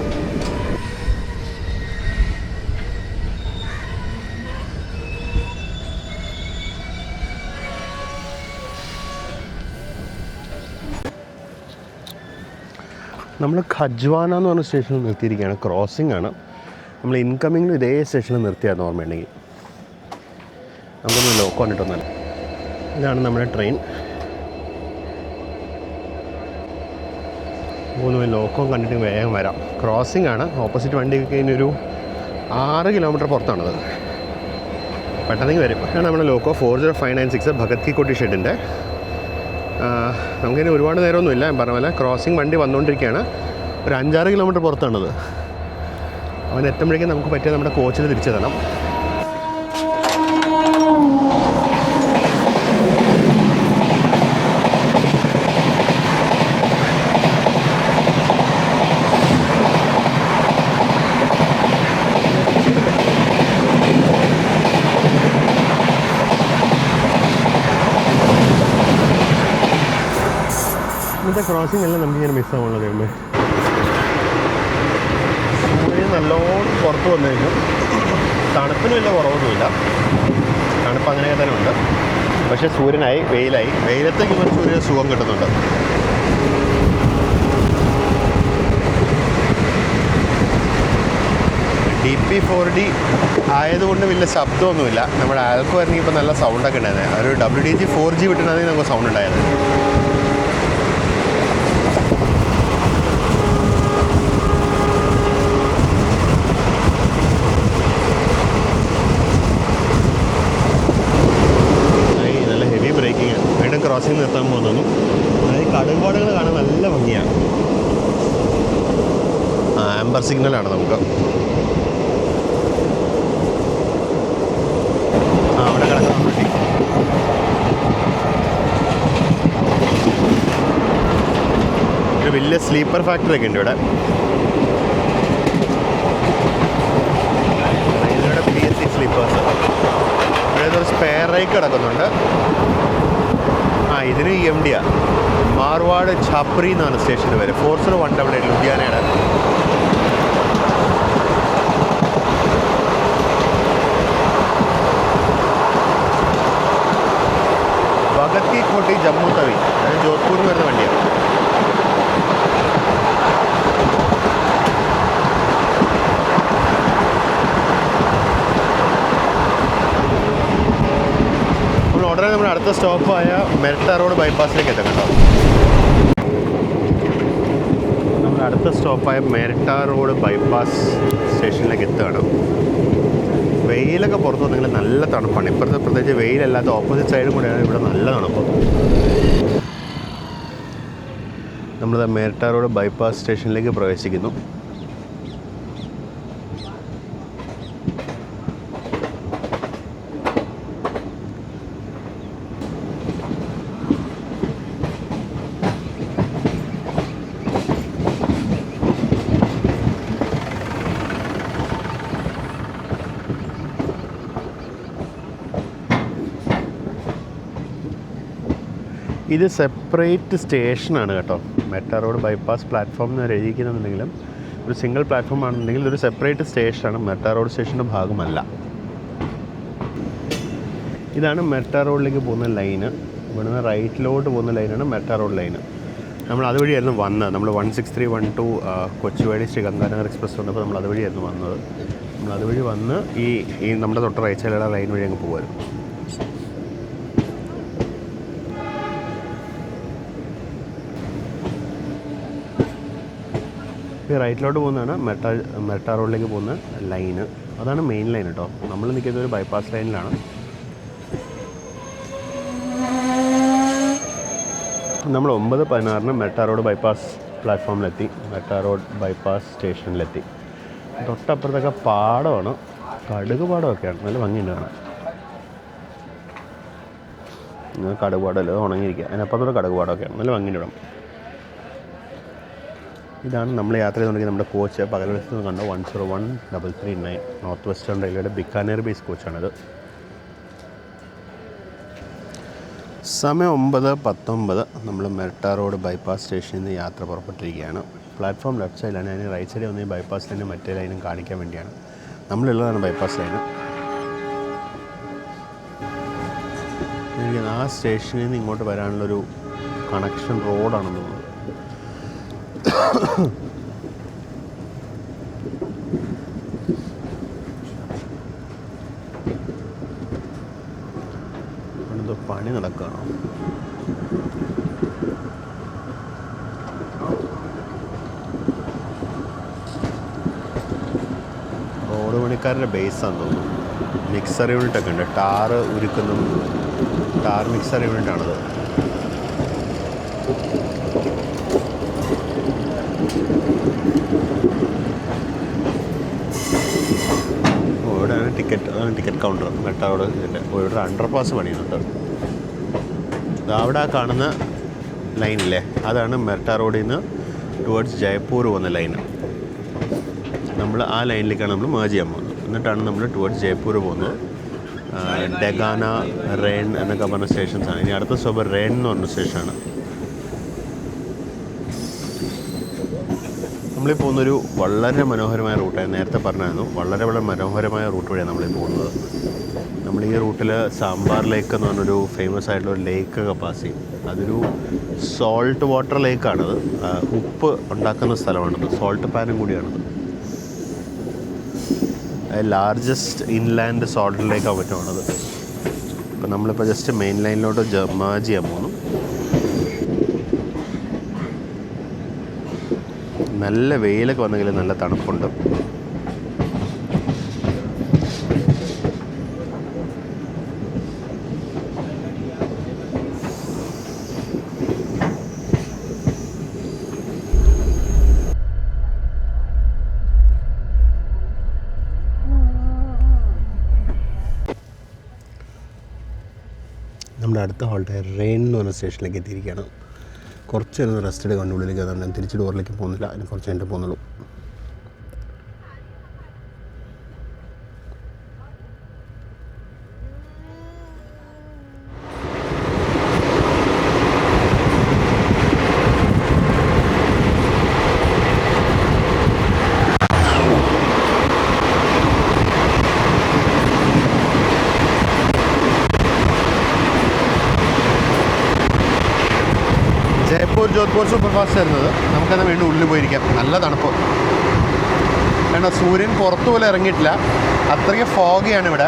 നമ്മൾ ഖജ്വാന എന്ന് പറഞ്ഞ സ്റ്റേഷനിൽ നിർത്തിയിരിക്കുകയാണ്. ക്രോസിംഗ് ആണ്. നമ്മൾ ഇൻകമ്മിങ്ങിലും ഇതേ സ്റ്റേഷനിൽ നിർത്തിയായിരുന്നു ഓർമ്മയുണ്ടെങ്കിൽ. നമുക്കൊന്ന് ലോക്ക് കണ്ടിട്ടൊന്നല്ല. ഇതാണ് നമ്മുടെ ട്രെയിൻ. മൂന്ന് ലോക്കവും കണ്ടിട്ട് വേഗം വരാം. ക്രോസിംഗ് ആണ്. ഓപ്പോസിറ്റ് വണ്ടിയൊക്കെ കഴിഞ്ഞൊരു 6 കിലോമീറ്റർ പുറത്താണത്. പെട്ടെന്നെങ്കിൽ വരും. അതാണ് നമ്മുടെ ലോക്കോ 40596 ഭഗത് കി കോട്ടി ഷെഡിൻ്റെ. നമുക്കിനി ഒരുപാട് നേരമൊന്നുമില്ല. ഞാൻ പറഞ്ഞ പോലെ ക്രോസിംഗ് വണ്ടി വന്നുകൊണ്ടിരിക്കുകയാണ്. ഒരു 5-6 കിലോമീറ്റർ പുറത്താണത്. അവൻ എത്തുമ്പോഴേക്കും നമുക്ക് പറ്റിയ നമ്മുടെ കോച്ചിൽ തിരിച്ചു തരണം. ഇന്നത്തെ ക്രോസിംഗ് എല്ലാം നമുക്കിങ്ങനെ മിസ്സാവുള്ളത് ഉണ്ട്. സൂര്യൻ നല്ലോണം പുറത്ത് വന്നേക്കും. തണുപ്പിന് വലിയ കുറവൊന്നുമില്ല. തണുപ്പ് അങ്ങനെയൊക്കെ തന്നെ ഉണ്ട്. പക്ഷേ സൂര്യനായി വെയിലായി. വെയിലത്തേക്ക് ഇപ്പോൾ സൂര്യൻ സുഖം കിട്ടുന്നുണ്ട്. DP4D ആയതുകൊണ്ട് വലിയ ശബ്ദമൊന്നുമില്ല. നമ്മുടെ ആൽക്കോ ഇറങ്ങിയപ്പോൾ നല്ല സൗണ്ടൊക്കെ ഉണ്ടായിരുന്നു. ഒരു WDG 4G വിട്ടിട്ടുണ്ടെങ്കിൽ നമുക്ക് സൗണ്ട് ഉണ്ടായത്. ക്രോസിംഗ് നിർത്താൻ പോകുന്നു. അതായത് കടുങ്കാടുകൾ കാണാൻ നല്ല ഭംഗിയാണ്. ആംബർ സിഗ്നലാണ് നമുക്ക്. അവിടെ കിടക്കാൻ വേണ്ടി ഒരു വലിയ സ്ലീപ്പർ ഫാക്ടറി ഒക്കെ ഉണ്ട് ഇവിടെ. ഇതിലൂടെ PSC സ്ലീപ്പേഴ്സ്. ഇവിടെ ഒരു സ്പെയർ റൈക്ക് കിടക്കുന്നുണ്ട്. ഇതിന് MD മാർവാഡ് ഛാപ്രി എന്നാണ് സ്റ്റേഷൻ്റെ പേര്. 4018 ലുധിയാനയുടെ. ഭഗത് കി കോട്ടി ജമ്മു തവി, അതായത് ജോധ്പൂരിൽ വരുന്ന വണ്ടിയാണ്. ഉടനെ നമ്മുടെ അടുത്ത സ്റ്റോപ്പായ മെരട്ട റോഡ് ബൈപ്പാസിലേക്ക് എത്തണം. നമ്മുടെ അടുത്ത സ്റ്റോപ്പായ മെരട്ട റോഡ് ബൈപ്പാസ് സ്റ്റേഷനിലേക്ക് എത്തുകയാണ്. വെയിലൊക്കെ പുറത്ത് വന്നെങ്കിൽ നല്ല തണുപ്പാണ്. ഇപ്പോഴത്തെ പ്രത്യേകിച്ച് വെയിലല്ലാത്ത ഓപ്പോസിറ്റ് സൈഡും കൂടെയാണ് ഇവിടെ നല്ല തണുപ്പ്. നമ്മൾ മേരട്ട റോഡ് ബൈപ്പാസ് സ്റ്റേഷനിലേക്ക് പ്രവേശിക്കുന്നു. ഇത് സെപ്പറേറ്റ് സ്റ്റേഷനാണ് കേട്ടോ. മെട്രോ റോഡ് ബൈപ്പാസ് പ്ലാറ്റ്ഫോം എന്ന് എഴുതിയിരിക്കുന്നുണ്ടെങ്കിലും ഒരു സിംഗിൾ പ്ലാറ്റ്ഫോം ആണെന്നുണ്ടെങ്കിൽ ഒരു സെപ്പറേറ്റ് സ്റ്റേഷനാണ്, മെട്രോ റോഡ് സ്റ്റേഷൻ്റെ ഭാഗമല്ല. ഇതാണ് മെട്രോ റോഡിലേക്ക് പോകുന്ന ലൈന്. ഇവിടുന്ന് റൈറ്റിലോട്ട് പോകുന്ന ലൈനാണ് മെട്രോ റോഡ് ലൈന്. നമ്മൾ അതുവഴിയായിരുന്നു വന്നത്. നമ്മൾ 16312 കൊച്ചുവേളി ശ്രീഗംഗാനഗർ എക്സ്പ്രസ് വന്നപ്പോൾ നമ്മൾ അതുവഴിയായിരുന്നു വന്നത്. നമ്മൾ അതുവഴി വന്ന് ഈ നമ്മുടെ തൊട്ട് റൈറ്റ് സൈഡിലുള്ള ലൈൻ വഴി അങ്ങ് പോകുമായിരുന്നു. ഈ റൈറ്റിലോട്ട് പോകുന്നതാണ് മെട്രോ റോഡിലേക്ക് പോകുന്ന ലൈന്. അതാണ് മെയിൻ ലൈൻ കേട്ടോ. നമ്മൾ നിൽക്കുന്നത് ഒരു ബൈപ്പാസ് ലൈനിലാണ്. നമ്മൾ 9:16 മെട്രോ റോഡ് ബൈപ്പാസ് പ്ലാറ്റ്ഫോമിലെത്തി, മെട്രോ റോഡ് ബൈപ്പാസ് സ്റ്റേഷനിലെത്തി. തൊട്ടപ്പുറത്തൊക്കെ പാടമാണ്, കടുക് പാടമൊക്കെയാണ്, നല്ല ഭംഗിയുണ്ട് കാണാൻ. കടുക് പാടമല്ല, ഉണങ്ങിയിരിക്കുക. അതിനപ്പുറത്തോടെ കടുക് പാടമൊക്കെയാണ്, നല്ല ഭംഗിയുണ്ട് ഇടം. ഇതാണ് നമ്മൾ യാത്ര ചെയ്തുകൊണ്ടിരിക്കുന്നത് നമ്മുടെ കോച്ച്. പകൽവശത്ത് നിന്ന് കണ്ടോ 101-339 നോർത്ത് വെസ്റ്റേൺ റെയിൽവേയുടെ ബിക്കാനേർ ബേസ് കോച്ചാണിത്. സമയം 9:19. നമ്മൾ മെട്രോ റോഡ് ബൈപ്പാസ് സ്റ്റേഷനിൽ നിന്ന് യാത്ര പുറപ്പെട്ടിരിക്കുകയാണ്. പ്ലാറ്റ്ഫോം ലെഫ്റ്റ് സൈഡിലാണ്. അതിന് റൈറ്റ് സൈഡിൽ വന്ന് ഈ ബൈപ്പാസ് ലൈനും മറ്റേ ലൈനും കാണിക്കാൻ വേണ്ടിയാണ്. നമ്മളുള്ളതാണ് ബൈപ്പാസ് ലൈന്. എനിക്ക് ആ സ്റ്റേഷനിൽ നിന്ന് ഇങ്ങോട്ട് വരാനുള്ളൊരു കണക്ഷൻ റോഡാണെന്ന് തോന്നുന്നു. എന്തോ പണി നടക്കുകയാണോ? റോഡ് പണിക്കാരുടെ ബേസാന്ന് തോന്നുന്നു. മിക്സർ യൂണിറ്റൊക്കെ ഉണ്ട്. ടാറ് ഉരുക്കുന്ന ടാർ മിക്സർ യൂണിറ്റാണത്. ഇവിടെയാണ് ടിക്കറ്റ് കൗണ്ടർ മെട്രോ റോഡ്. ഇതിൻ്റെ ഇവിടെ അണ്ടർപാസ് പണിയുന്നുണ്ട്. അവിടെ ആ കാണുന്ന ലൈനില്ലേ, അതാണ് മെട്രോ റോഡിൽ നിന്ന് ടുവേർഡ്സ് ജയ്പൂർ പോകുന്ന ലൈന്. നമ്മൾ ആ ലൈനിലേക്കാണ് നമ്മൾ മേജ് ചെയ്യാൻ പോകുന്നത്. എന്നിട്ടാണ് നമ്മൾ ടുവേർഡ്സ് ജയ്പൂർ പോകുന്നത്. ഡെഗാന, റേൺ എന്നൊക്കെ പറഞ്ഞ സ്റ്റേഷൻസാണ്. ഇനി അടുത്ത സ്റ്റോപ്പ് റേൺ എന്ന് പറഞ്ഞ സ്റ്റേഷനാണ്. നമ്മളിൽ പോകുന്നൊരു വളരെ മനോഹരമായ റൂട്ടാണ്. നേരത്തെ പറഞ്ഞായിരുന്നു, വളരെ മനോഹരമായ റൂട്ട് വഴിയാണ് നമ്മളിൽ പോകുന്നത്. നമ്മൾ ഈ റൂട്ടിൽ സാമ്പാർ ലേക്ക് എന്ന് പറഞ്ഞൊരു ഫേമസ് ആയിട്ടുള്ള ഒരു ലേക്കൊക്കെ പാസ് ചെയ്യും. അതൊരു സോൾട്ട് വാട്ടർ ലേക്കാണത്. ഉപ്പ് ഉണ്ടാക്കുന്ന സ്ഥലമാണത്. സോൾട്ട് പാനും കൂടിയാണത്. ലാർജസ്റ്റ് ഇൻലാൻഡ് സോൾട്ട് ലേക്കാണ് പറ്റുവാണത്. അപ്പോൾ നമ്മളിപ്പോൾ ജസ്റ്റ് മെയിൻ ലൈനിലോട്ട് മേജ് ചെയ്യാൻ പോകുന്നു. നല്ല വെയിലൊക്കെ വന്നെങ്കിൽ നല്ല തണുപ്പുണ്ട്. നമ്മുടെ അടുത്ത ഹോൾട്ടായ റെയിൻ എന്ന് പറഞ്ഞ സ്റ്റേഷനിലേക്ക് എത്തിയിരിക്കുകയാണ്. കുറച്ച് നേരം റെസ്റ്റ് എടുക്കാൻ ഉള്ളിലേക്ക് അതുകൊണ്ട് തിരിച്ച് ഡോറിലേക്ക് പോകുന്നില്ല. അതിന് കുറച്ച് കഴിഞ്ഞിട്ട് പോകുന്നുള്ളൂ. ജോധ്പൂർ സൂപ്പർ ഫാസ്റ്റ് വരുന്നത്. നമുക്കെന്നാൽ വീണ്ടും ഉള്ളിൽ പോയിരിക്കാം. നല്ല തണുപ്പ്. കാരണം സൂര്യൻ പുറത്തു പോലും ഇറങ്ങിയിട്ടില്ല. അത്രയ്ക്ക് ഫോഗിയാണ് ഇവിടെ.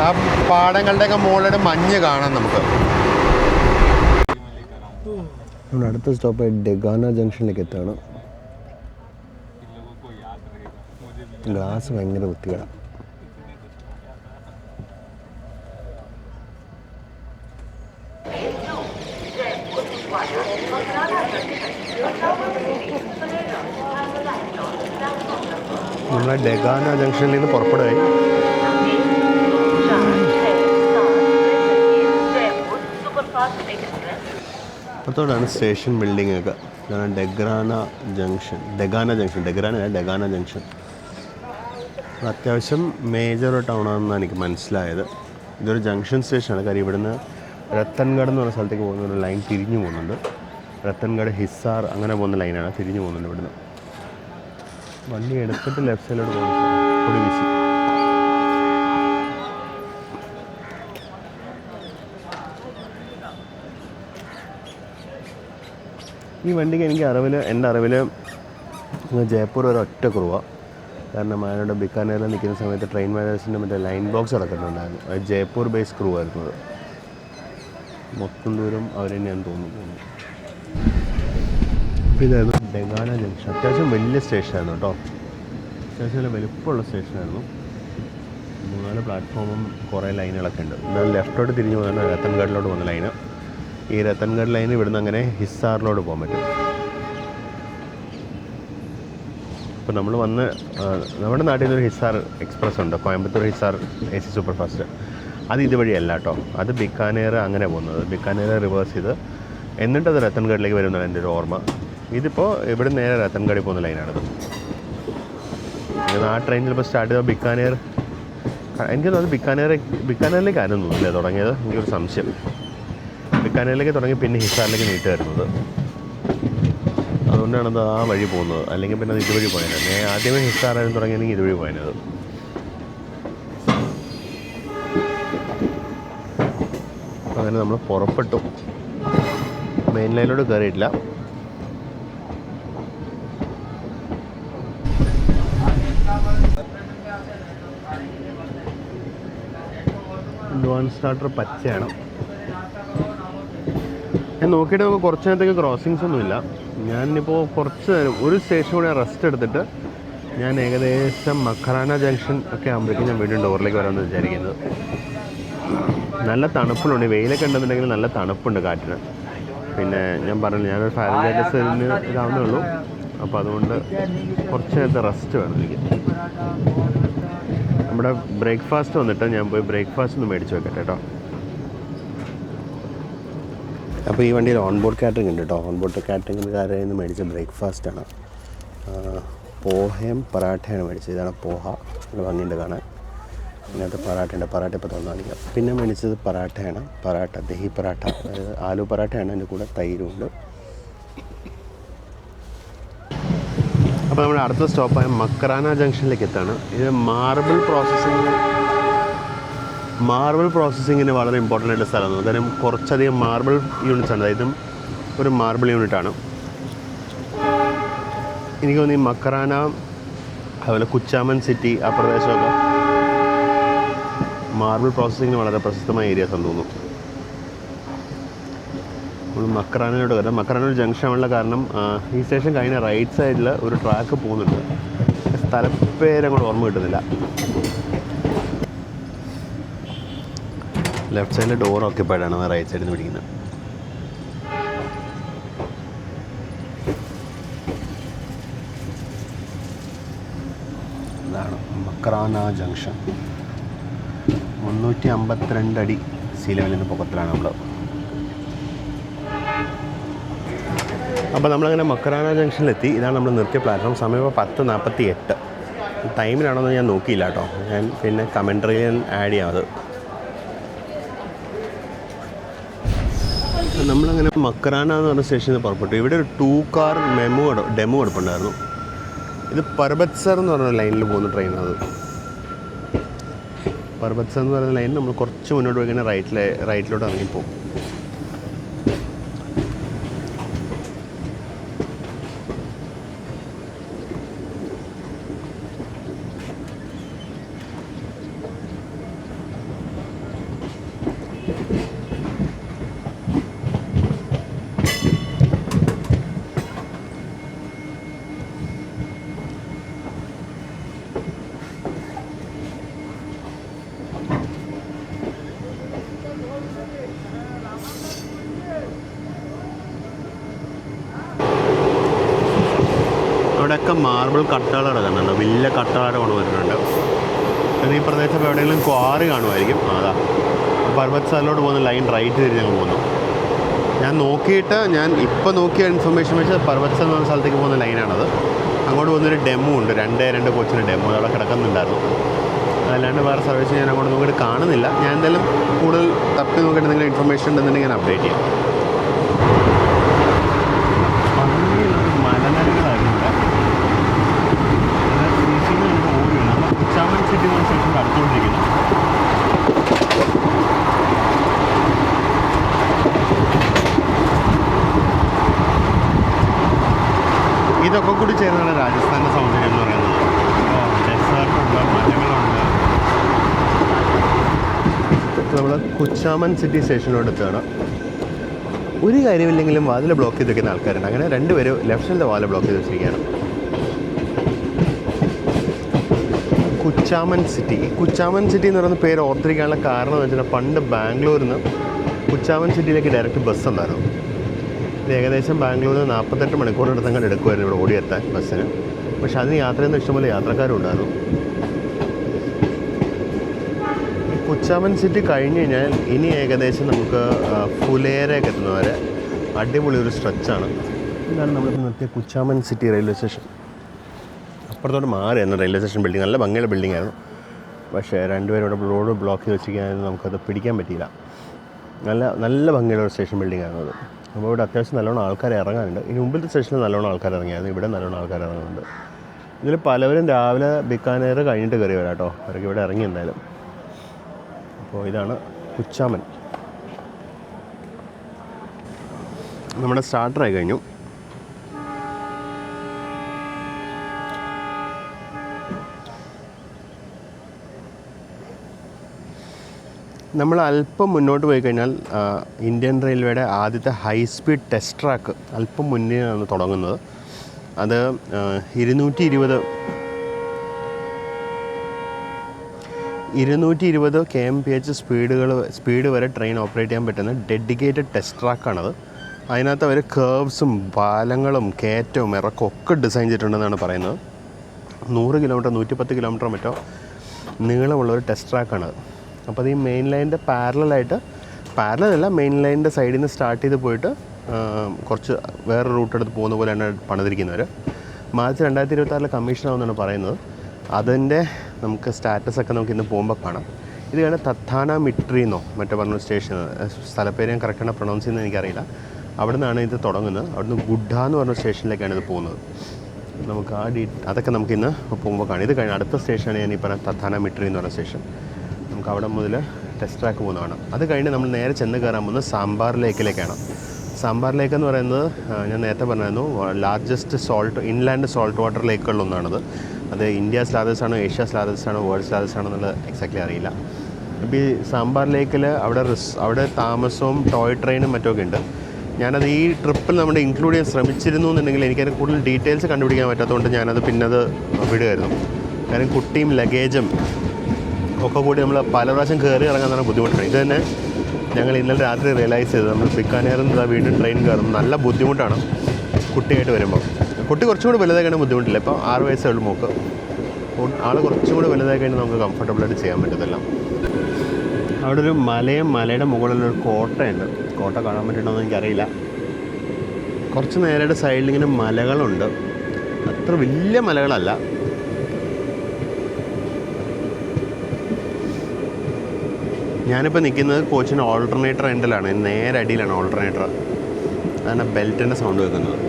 ആ പാടങ്ങളുടെയൊക്കെ മുകളിലൂടെ മഞ്ഞ് കാണാം നമുക്ക്. നമ്മുടെ അടുത്ത സ്റ്റോപ്പ് ഡെഗാന ജംഗ്ഷനിലേക്ക് എത്തുകയാണ്. ഗ്ലാസ് ഭയങ്കര വൃത്തികേടാണ്. നമ്മളെ ഡെഗാന ജംഗ്ഷനിൽ നിന്ന് പുറപ്പെടുകയായി. അപ്പോഴാണ് സ്റ്റേഷൻ ബിൽഡിംഗ് ഒക്കെ. ഇതാണ് ഡെഗാന ജംഗ്ഷൻ. ഡെഗാന ജംഗ്ഷൻ അത്യാവശ്യം മേജർ ടൗണാണെന്നാണ് എനിക്ക് മനസ്സിലായത്. ഇതൊരു ജംഗ്ഷൻ സ്റ്റേഷനാണ്. കാര്യം ഇവിടുന്ന് രത്തൻഗഡ് എന്ന് പറഞ്ഞ സ്ഥലത്തേക്ക് പോകുന്ന ഒരു ലൈൻ തിരിഞ്ഞു പോകുന്നുണ്ട്. രത്തൻഗഡ്, ഹിസാർ അങ്ങനെ പോകുന്ന ലൈനാണ്. തിരിഞ്ഞു പോകുന്നുണ്ട് ഇവിടുന്ന്. വണ്ടി എടുത്തിട്ട് ലെഫ്റ്റ് സൈഡിലോട്ട് പോകുന്നു. പൊടി വീശി. ഈ വണ്ടിക്ക് എൻ്റെ അറിവിൽ ജയ്പൂർ ഒരു ഒറ്റ കുറവാണ്. കാരണം അതിനോട് ബിക്കാനേറിൽ നിൽക്കുന്ന സമയത്ത് ട്രെയിൻ മാനേജേഴ്സിൻ്റെ മറ്റേ ലൈൻ ബോക്സ് കിടക്കുന്നുണ്ടായിരുന്നു. അത് ജയ്പൂർ ബേസ് ക്രൂ ആയിരുന്നത്. മൊത്തം ദൂരം അവർ തന്നെയാണെന്ന് തോന്നുന്നു. അപ്പോൾ ഇതായിരുന്നു ഡെഗാന ജംഗ്ഷൻ. അത്യാവശ്യം വലിയ സ്റ്റേഷനായിരുന്നു കേട്ടോ. അത്യാവശ്യം നല്ല വലുപ്പമുള്ള സ്റ്റേഷനായിരുന്നു. 3-4 പ്ലാറ്റ്ഫോമും കുറേ ലൈനുകളൊക്കെ ഉണ്ട്. എന്നാൽ ലെഫ്റ്റോട്ട് തിരിഞ്ഞു പോകുന്ന രത്തൻഗഡിലോട്ട് പോകുന്ന ലൈന്. ഈ രത്തൻഗഡ് ലൈൻ ഇവിടുന്ന് അങ്ങനെ ഹിസാറിലോട്ട് പോകാൻ പറ്റും. ഇപ്പോൾ നമ്മൾ വന്ന് നമ്മുടെ നാട്ടിൽ നിന്നൊരു ഹിസാർ എക്സ്പ്രസ് ഉണ്ട്, Coimbatore Hisar AC super fast. അത് ഇതുവഴിയല്ല കേട്ടോ. അത് ബിക്കാനേർ അങ്ങനെ പോകുന്നത്. ബിക്കാനേർ റിവേഴ്സ് ചെയ്ത് എന്നിട്ടത് രത്തൻഗഡിലേക്ക് വരുന്നതാണ് എൻ്റെ ഒരു ഓർമ്മ. ഇതിപ്പോൾ ഇവിടെ നേരെ രത്തൻഗഡിൽ പോകുന്ന ലൈനാണിത്. ആ ട്രെയിൻ ചിലപ്പോൾ സ്റ്റാർട്ട് ചെയ്താൽ ബിക്കാനേർ, എനിക്ക് തോന്നുന്നത് ബിക്കാനേറിലേക്കായിരുന്നു അല്ലേ തുടങ്ങിയത്. എനിക്കൊരു സംശയം. ബിക്കാനേറിലേക്ക് തുടങ്ങി പിന്നെ ഹിസാറിലേക്ക് നീട്ടുമായിരുന്നത്. അതുകൊണ്ടാണത് ആ വഴി പോകുന്നത്. അല്ലെങ്കിൽ പിന്നെ അത് ഇതുവഴി പോയത്. ആദ്യമേ ഹിസാറായിരുന്നു തുടങ്ങിയെങ്കിൽ ഇതുവഴി പോയത്. അങ്ങനെ നമ്മൾ പുറപ്പെട്ടു. മെയിൻ ലൈനിലോട്ട് കയറിയിട്ടില്ല. ഡോൺ സ്റ്റാർട്ടർ പച്ചയാണ്. ഞാൻ നോക്കിയിട്ട് നമുക്ക് കുറച്ച് നേരത്തേക്ക് ക്രോസിങ്സ് ഒന്നുമില്ല. ഞാനിപ്പോൾ കുറച്ച് നേരം ഒരു സ്റ്റേഷൻ കൂടെ റെസ്റ്റ് എടുത്തിട്ട് ഞാൻ ഏകദേശം മഖറാന ജംഗ്ഷൻ ഒക്കെ ആകുമ്പോഴേക്കും ഞാൻ വീണ്ടും ഡോറിലേക്ക് വരാമെന്ന് വിചാരിക്കുന്നത്. നല്ല തണുപ്പുണ്ട്. വെയിലൊക്കെ ഉണ്ടെന്നുണ്ടെങ്കിൽ നല്ല തണുപ്പുണ്ട് കാറ്റിന്. പിന്നെ ഞാൻ പറഞ്ഞു ഞാനൊരു ഫാരൻഹൈറ്റ് ഇതാവുന്നേ ഉള്ളൂ. അപ്പോൾ അതുകൊണ്ട് കുറച്ച് നേരത്തെ റെസ്റ്റ് വേണം എനിക്ക്. നമ്മുടെ ബ്രേക്ക്ഫാസ്റ്റ് വന്നിട്ട് ഞാൻ പോയി ബ്രേക്ക്ഫാസ്റ്റ് ഒന്ന് മേടിച്ച് വെക്കട്ടെ കേട്ടോ. അപ്പോൾ ഈ വണ്ടിയിൽ ഓൺ ബോർഡ് കാറ്ററിംഗ് ഉണ്ട് കേട്ടോ. ഓൺ ബോർഡ് കാറ്ററിംഗുകാരിൽ നിന്ന് മേടിച്ച ബ്രേക്ക്ഫാസ്റ്റാണ്. പോഹയും പറാട്ടയാണ് മേടിച്ചത്. ഇതാണ് പോഹ. നല്ല ഭംഗിയുണ്ട് കാണാൻ. ഇതിനകത്ത് പറാട്ടയുണ്ട്. പറാട്ട ഇപ്പോൾ തോന്നാനില്ല. പിന്നെ മേടിച്ചത് പറാട്ടയാണ്. പറാട്ട, ദഹി പറാട്ട, അതായത് ആലു പറാട്ടയാണ്. അതിൻ്റെ കൂടെ തൈരുണ്ട്. അപ്പോൾ നമ്മുടെ അടുത്ത സ്റ്റോപ്പായ മഖറാന ജംഗ്ഷനിലേക്ക് എത്താണ്. ഇത് മാർബിൾ പ്രോസസ്സിങ്ങിന് വളരെ ഇമ്പോർട്ടൻ്റ് ആയിട്ടുള്ള സ്ഥലമാണ്. കാരണം കുറച്ചധികം മാർബിൾ യൂണിറ്റ്സ് ആണ്. അതായത് ഒരു മാർബിൾ യൂണിറ്റാണ്. എനിക്ക് തോന്നി മഖറാന, അതുപോലെ കുച്ചാമൻ സിറ്റി, ആ പ്രദേശമൊക്കെ മാർബിൾ പ്രോസസ്സിങ്ങിന് വളരെ പ്രശസ്തമായ ഏരിയാസ് എന്ന് തോന്നുന്നു. നമ്മൾ മഖറാനയിലോട്ട് കയറാം. മഖറാന ഒരു ജംഗ്ഷനുള്ള കാരണം ഈ സ്റ്റേഷൻ കഴിഞ്ഞ റൈറ്റ് സൈഡിൽ ഒരു ട്രാക്ക് പോകുന്നുണ്ട്. സ്ഥലപ്പേരങ്ങോട്ട് ഓർമ്മ കിട്ടുന്നില്ല. ലെഫ്റ്റ് സൈഡിൽ ഡോർ ഓക്യുപ്പൈഡ് ആണ്. റൈറ്റ് സൈഡിൽ നിന്ന് പിടിക്കുന്നത്. ഇതാണ് മഖറാന ജംഗ്ഷൻ. 352 അടി സീ ലെവലിൽ നിന്ന് പൊക്കത്തിലാണ് നമ്മൾ. അപ്പോൾ നമ്മളങ്ങനെ മഖറാന ജംഗ്ഷനിലെത്തി. ഇതാണ് നമ്മൾ നിർത്തിയ പ്ലാറ്റ്ഫോം. സമയം ഇപ്പോൾ 10:48. ടൈമിനാണോന്ന് ഞാൻ നോക്കിയില്ല കേട്ടോ. ഞാൻ പിന്നെ കമൻട്രിയിൽ ആഡ് ചെയ്യാം അത്. നമ്മളങ്ങനെ മഖറാന എന്ന് പറഞ്ഞ സ്റ്റേഷനിൽ പുറപ്പെട്ടു. ഇവിടെ ഒരു 2 കാർ ഡെമോ എടുപ്പുണ്ടായിരുന്നു. ഇത് പർബത്സർ എന്ന് പറഞ്ഞ ലൈനിൽ പോകുന്ന ട്രെയിനാണ്. പർബത്സർ എന്ന് പറയുന്ന ലൈൻ നമ്മൾ കുറച്ച് മുന്നോട്ട് പോയി കഴിഞ്ഞാൽ റൈറ്റിലോട്ട് ഇറങ്ങിപ്പോകും. ഇവിടെയൊക്കെ മാർബിൾ കട്ടകൾ കിടക്കുന്നുണ്ട്, വലിയ കട്ടകളായിട്ട് കൊണ്ടുവന്നിട്ടുണ്ട്. പിന്നെ ഈ പ്രദേശത്ത് എവിടെയെങ്കിലും ക്വാറി കാണുമായിരിക്കും. അതാ പർവ്വത് സാലിലോട്ട് പോകുന്ന ലൈൻ റൈറ്റ് തിരിഞ്ഞ് പോകുന്നു. ഞാൻ ഇപ്പോൾ നോക്കിയ ഇൻഫർമേഷൻ വെച്ച് പർവ്വത് സാൽ എന്ന് പറഞ്ഞ സ്ഥലത്തേക്ക് പോകുന്ന ലൈനാണത്. അങ്ങോട്ട് പോകുന്നൊരു ഡെമോ ഉണ്ട്, രണ്ട് കൊച്ചിൻ്റെ ഡെമോ അവിടെ കിടക്കുന്നുണ്ടായിരുന്നു. അതല്ലാണ്ട് വേറെ സർവീസ് ഞാൻ അങ്ങോട്ട് നോക്കിയിട്ട് കാണുന്നില്ല. ഞാൻ എന്തായാലും കൂടുതൽ തപ്പി നോക്കിയിട്ട് എന്തെങ്കിലും ഇൻഫർമേഷൻ ഉണ്ടെന്നുണ്ടെങ്കിൽ ഞാൻ അപ്ഡേറ്റ് ചെയ്യാം. മലനിരകളായിരുന്നു നമ്മൾ കുച്ചാമൻ സിറ്റി എന്ന സ്റ്റേഷനിൽ അടുത്തുകൊണ്ടിരിക്കുന്നു. ഇതൊക്കെ കൂടി ചേർന്നാണ് രാജസ്ഥാൻ്റെ സൗന്ദര്യം എന്ന് പറയുന്നത്. ഡെസേർട്ടുണ്ട്, മലകളുണ്ട്. നമ്മൾ കുച്ചാമൻ സിറ്റി സ്റ്റേഷനോട് എത്തുകയാണ്. ഒരു കാര്യമില്ലെങ്കിലും വാതിൽ ബ്ലോക്ക് ചെയ്ത് വെക്കുന്ന ആൾക്കാരുണ്ട്. അങ്ങനെ രണ്ടുപേരും ലെഫ്റ്റ് സൈഡിലെ വാതിൽ ബ്ലോക്ക് ചെയ്ത് വെച്ചിരിക്കുകയാണ്. കുച്ചാമൻ സിറ്റി എന്ന് പറയുന്ന പേര് ഓർത്തിരിക്കാനുള്ള കാരണം എന്ന് വെച്ചാൽ പണ്ട് ബാംഗ്ലൂരിൽ നിന്ന് കുച്ചാമൻ സിറ്റിയിലേക്ക് ഡയറക്റ്റ് ബസ് ഉണ്ടായിരുന്നു. ഇത് ഏകദേശം ബാംഗ്ലൂരിൽ നിന്ന് 48 മണിക്കൂറിനടുത്തങ്ങനെ എടുക്കുമായിരുന്നു ഇവിടെ ഓടിയെത്താൻ ബസ്സിന്. പക്ഷെ അതിന് യാത്ര ചെയ്യുന്ന ഇഷ്ടംപോലെ യാത്രക്കാരും ഉണ്ടായിരുന്നു. ഈ കുച്ചാമൻ സിറ്റി കഴിഞ്ഞ് കഴിഞ്ഞാൽ ഇനി ഏകദേശം നമുക്ക് ഫുലേരയൊക്കെ എത്തുന്നവരെ അടിപൊളി ഒരു സ്ട്രെച്ചാണ്. ഇതാണ് നമ്മളിപ്പോൾ നിർത്തിയ കുച്ചാമൻ സിറ്റി റെയിൽവേ സ്റ്റേഷൻ. അപ്പുറത്തോട്ട് മാറിയായിരുന്നു റെയിൽവേ സ്റ്റേഷൻ ബിൽഡിംഗ്. നല്ല ഭംഗിയുള്ള ബിൽഡിംഗ് ആയിരുന്നു. പക്ഷേ രണ്ടുപേരും ഇവിടെ റോഡ് ബ്ലോക്ക് ചെയ്ത് വെച്ചിരിക്കുകയായിരുന്നു. നമുക്കത് പിടിക്കാൻ പറ്റിയില്ല. നല്ല ഭംഗിയുള്ള ഒരു സ്റ്റേഷൻ ബിൽഡിംഗ് ആയിരുന്നു അത്. അപ്പോൾ ഇവിടെ അത്യാവശ്യം നല്ലോണം ആൾക്കാർ ഇറങ്ങാനുണ്ട്. ഇനി മുമ്പിലത്തെ സ്റ്റേഷനിൽ നല്ലോണം ആൾക്കാർ ഇറങ്ങിയായിരുന്നു. ഇവിടെ നല്ലോണം ആൾക്കാർ ഇറങ്ങുന്നുണ്ട്. ഇതിൽ പലവരും രാവിലെ ബിക്കാനേർ കഴിഞ്ഞിട്ട് കയറി വരാം കേട്ടോ. അവർക്ക് ഇവിടെ ഇറങ്ങി എന്തായാലും. അപ്പോൾ ഇതാണ് കുച്ചാമൻ. നമ്മുടെ സ്റ്റാർട്ടറായി കഴിഞ്ഞു. നമ്മൾ അല്പം മുന്നോട്ട് പോയി കഴിഞ്ഞാൽ ഇന്ത്യൻ റെയിൽവേയുടെ ആദ്യത്തെ ഹൈ സ്പീഡ് ടെസ്റ്റ് ട്രാക്ക് അല്പം മുന്നേയാണ് തുടങ്ങുന്നത്. അത് 220 kmph സ്പീഡ് വരെ ട്രെയിൻ ഓപ്പറേറ്റ് ചെയ്യാൻ പറ്റുന്ന ഡെഡിക്കേറ്റഡ് ടെസ്റ്റ് ട്രാക്കാണത്. അതിനകത്ത് അവർ കേർവ്സും പാലങ്ങളും കയറ്റവും ഇറക്കവും ഒക്കെ ഡിസൈൻ ചെയ്തിട്ടുണ്ടെന്നാണ് പറയുന്നത്. 100 കിലോമീറ്റർ 110 കിലോമീറ്റർ മറ്റോ നീളമുള്ളൊരു ടെസ്റ്റ് ട്രാക്കാണത്. അപ്പോൾ അത് ഈ മെയിൻ ലൈനിൻ്റെ പാരലല്ല മെയിൻ ലൈനിൻ്റെ സൈഡിൽ നിന്ന് സ്റ്റാർട്ട് ചെയ്ത് പോയിട്ട് കുറച്ച് വേറെ റൂട്ട് എടുത്ത് പോകുന്ന പോലെയാണ് പണിതിരിക്കുന്നവർ. മാർച്ച് 2026 കമ്മീഷനാവുമെന്നാണ് പറയുന്നത്. അതിൻ്റെ നമുക്ക് സ്റ്റാറ്റസൊക്കെ നമുക്ക് ഇന്ന് പോകുമ്പോൾ കാണാം. ഇത് കഴിഞ്ഞാൽ തഥാന മിട്രിന്നോ മറ്റോ പറഞ്ഞ സ്റ്റേഷൻ, സ്ഥലപ്പേര് ഞാൻ കറക്റ്റാണ് പ്രൊണൗൺസ് ചെയ്യുന്നത് എനിക്കറിയില്ല. അവിടെ നിന്നാണ് ഇത് തുടങ്ങുന്നത്. അവിടുന്ന് ഗുഡ എന്ന് പറഞ്ഞ സ്റ്റേഷനിലേക്കാണ് ഇത് പോകുന്നത്. നമുക്ക് അതൊക്കെ നമുക്കിന്ന് പോകുമ്പോൾ കാണാം. ഇത് കഴിഞ്ഞാൽ അടുത്ത സ്റ്റേഷനാണ് ഞാൻ ഈ പറഞ്ഞ തഥാന മിട്രി എന്ന് പറഞ്ഞ സ്റ്റേഷൻ. നമുക്ക് അവിടെ മുതൽ ടെസ്റ്റ് ട്രാക്ക് പോകുന്നതാണ്. അത് കഴിഞ്ഞ് നമ്മൾ നേരെ ചെന്ന് കയറാൻ പോകുന്നത് സാമ്പാർ ലേക്കിലേക്കാണ്. സാമ്പാർ ലേക്ക് എന്ന് പറയുന്നത് ഞാൻ നേരത്തെ പറഞ്ഞായിരുന്നു ലാർജസ്റ്റ് ഇൻലാൻഡ് സോൾട്ട് വാട്ടർ ലേക്കുകളിലൊന്നാണത്. അത് ഇന്ത്യാസ് ലാർജസ്റ്റ് ആണോ ഏഷ്യാസ് ലാർജസ്റ്റ് ആണോ വേൾഡ്സ് ലാർജസ്റ്റ് ആണോ എന്നുള്ളത് എക്സാക്ട്ലി അറിയില്ല. അപ്പോൾ ഈ സാമ്പാർ ലേക്കിൽ അവിടെ താമസവും ടോയ് ട്രെയിനും മറ്റുമൊക്കെ ഉണ്ട്. ഞാനത് ഈ ട്രിപ്പിൽ നമ്മുടെ ഇൻക്ലൂഡ് ചെയ്യാൻ ശ്രമിച്ചിരുന്നു എന്നുണ്ടെങ്കിൽ എനിക്കതിന് കൂടുതൽ ഡീറ്റെയിൽസ് കണ്ടുപിടിക്കാൻ പറ്റാത്തതുകൊണ്ട് ഞാനത് പിന്നത് വിടുമായിരുന്നു. കാരണം കുട്ടിയും ലഗേജും ഒക്കെ കൂടി നമ്മൾ പല പ്രാവശ്യം കയറി ഇറങ്ങാൻ തന്നെ ബുദ്ധിമുട്ടാണ്. ഇത് തന്നെ ഞങ്ങൾ ഇന്നലെ രാത്രി റിയലൈസ് ചെയ്തത്. നമ്മൾ ബിക്കാനേറിൽ നിന്ന് വീണ്ടും ട്രെയിൻ കയറും നല്ല ബുദ്ധിമുട്ടാണ് കുട്ടിയായിട്ട് വരുമ്പോൾ. കുട്ടി കുറച്ചും കൂടി വലുതായി ബുദ്ധിമുട്ടില്ല. ഇപ്പോൾ 6 വയസ്സേ ഉള്ളൂ മോക്ക്. ആൾ കുറച്ചും കൂടി വലുതായി കഴിഞ്ഞാൽ നമുക്ക് കംഫർട്ടബിളായിട്ട് ചെയ്യാൻ പറ്റത്തില്ല. അവിടെ ഒരു മലയുടെ മുകളിലൊരു കോട്ടയുണ്ട്. കോട്ട കാണാൻ പറ്റുന്നുണ്ടോ എന്ന് എനിക്കറിയില്ല. കുറച്ച് നേരയുടെ സൈഡിൽ ഇങ്ങനെ മലകളുണ്ട്. അത്ര വലിയ മലകളല്ല. ഞാനിപ്പോൾ നിൽക്കുന്നത് കോച്ചിൻ്റെ ഓൾട്ടർനേറ്റർ എൻഡിലാണ്. നേരെ അടിയിലാണ് ഓൾട്ടർനേറ്റർ. അതാണ് ബെൽറ്റിൻ്റെ സൗണ്ട് കേൾക്കുന്നത്.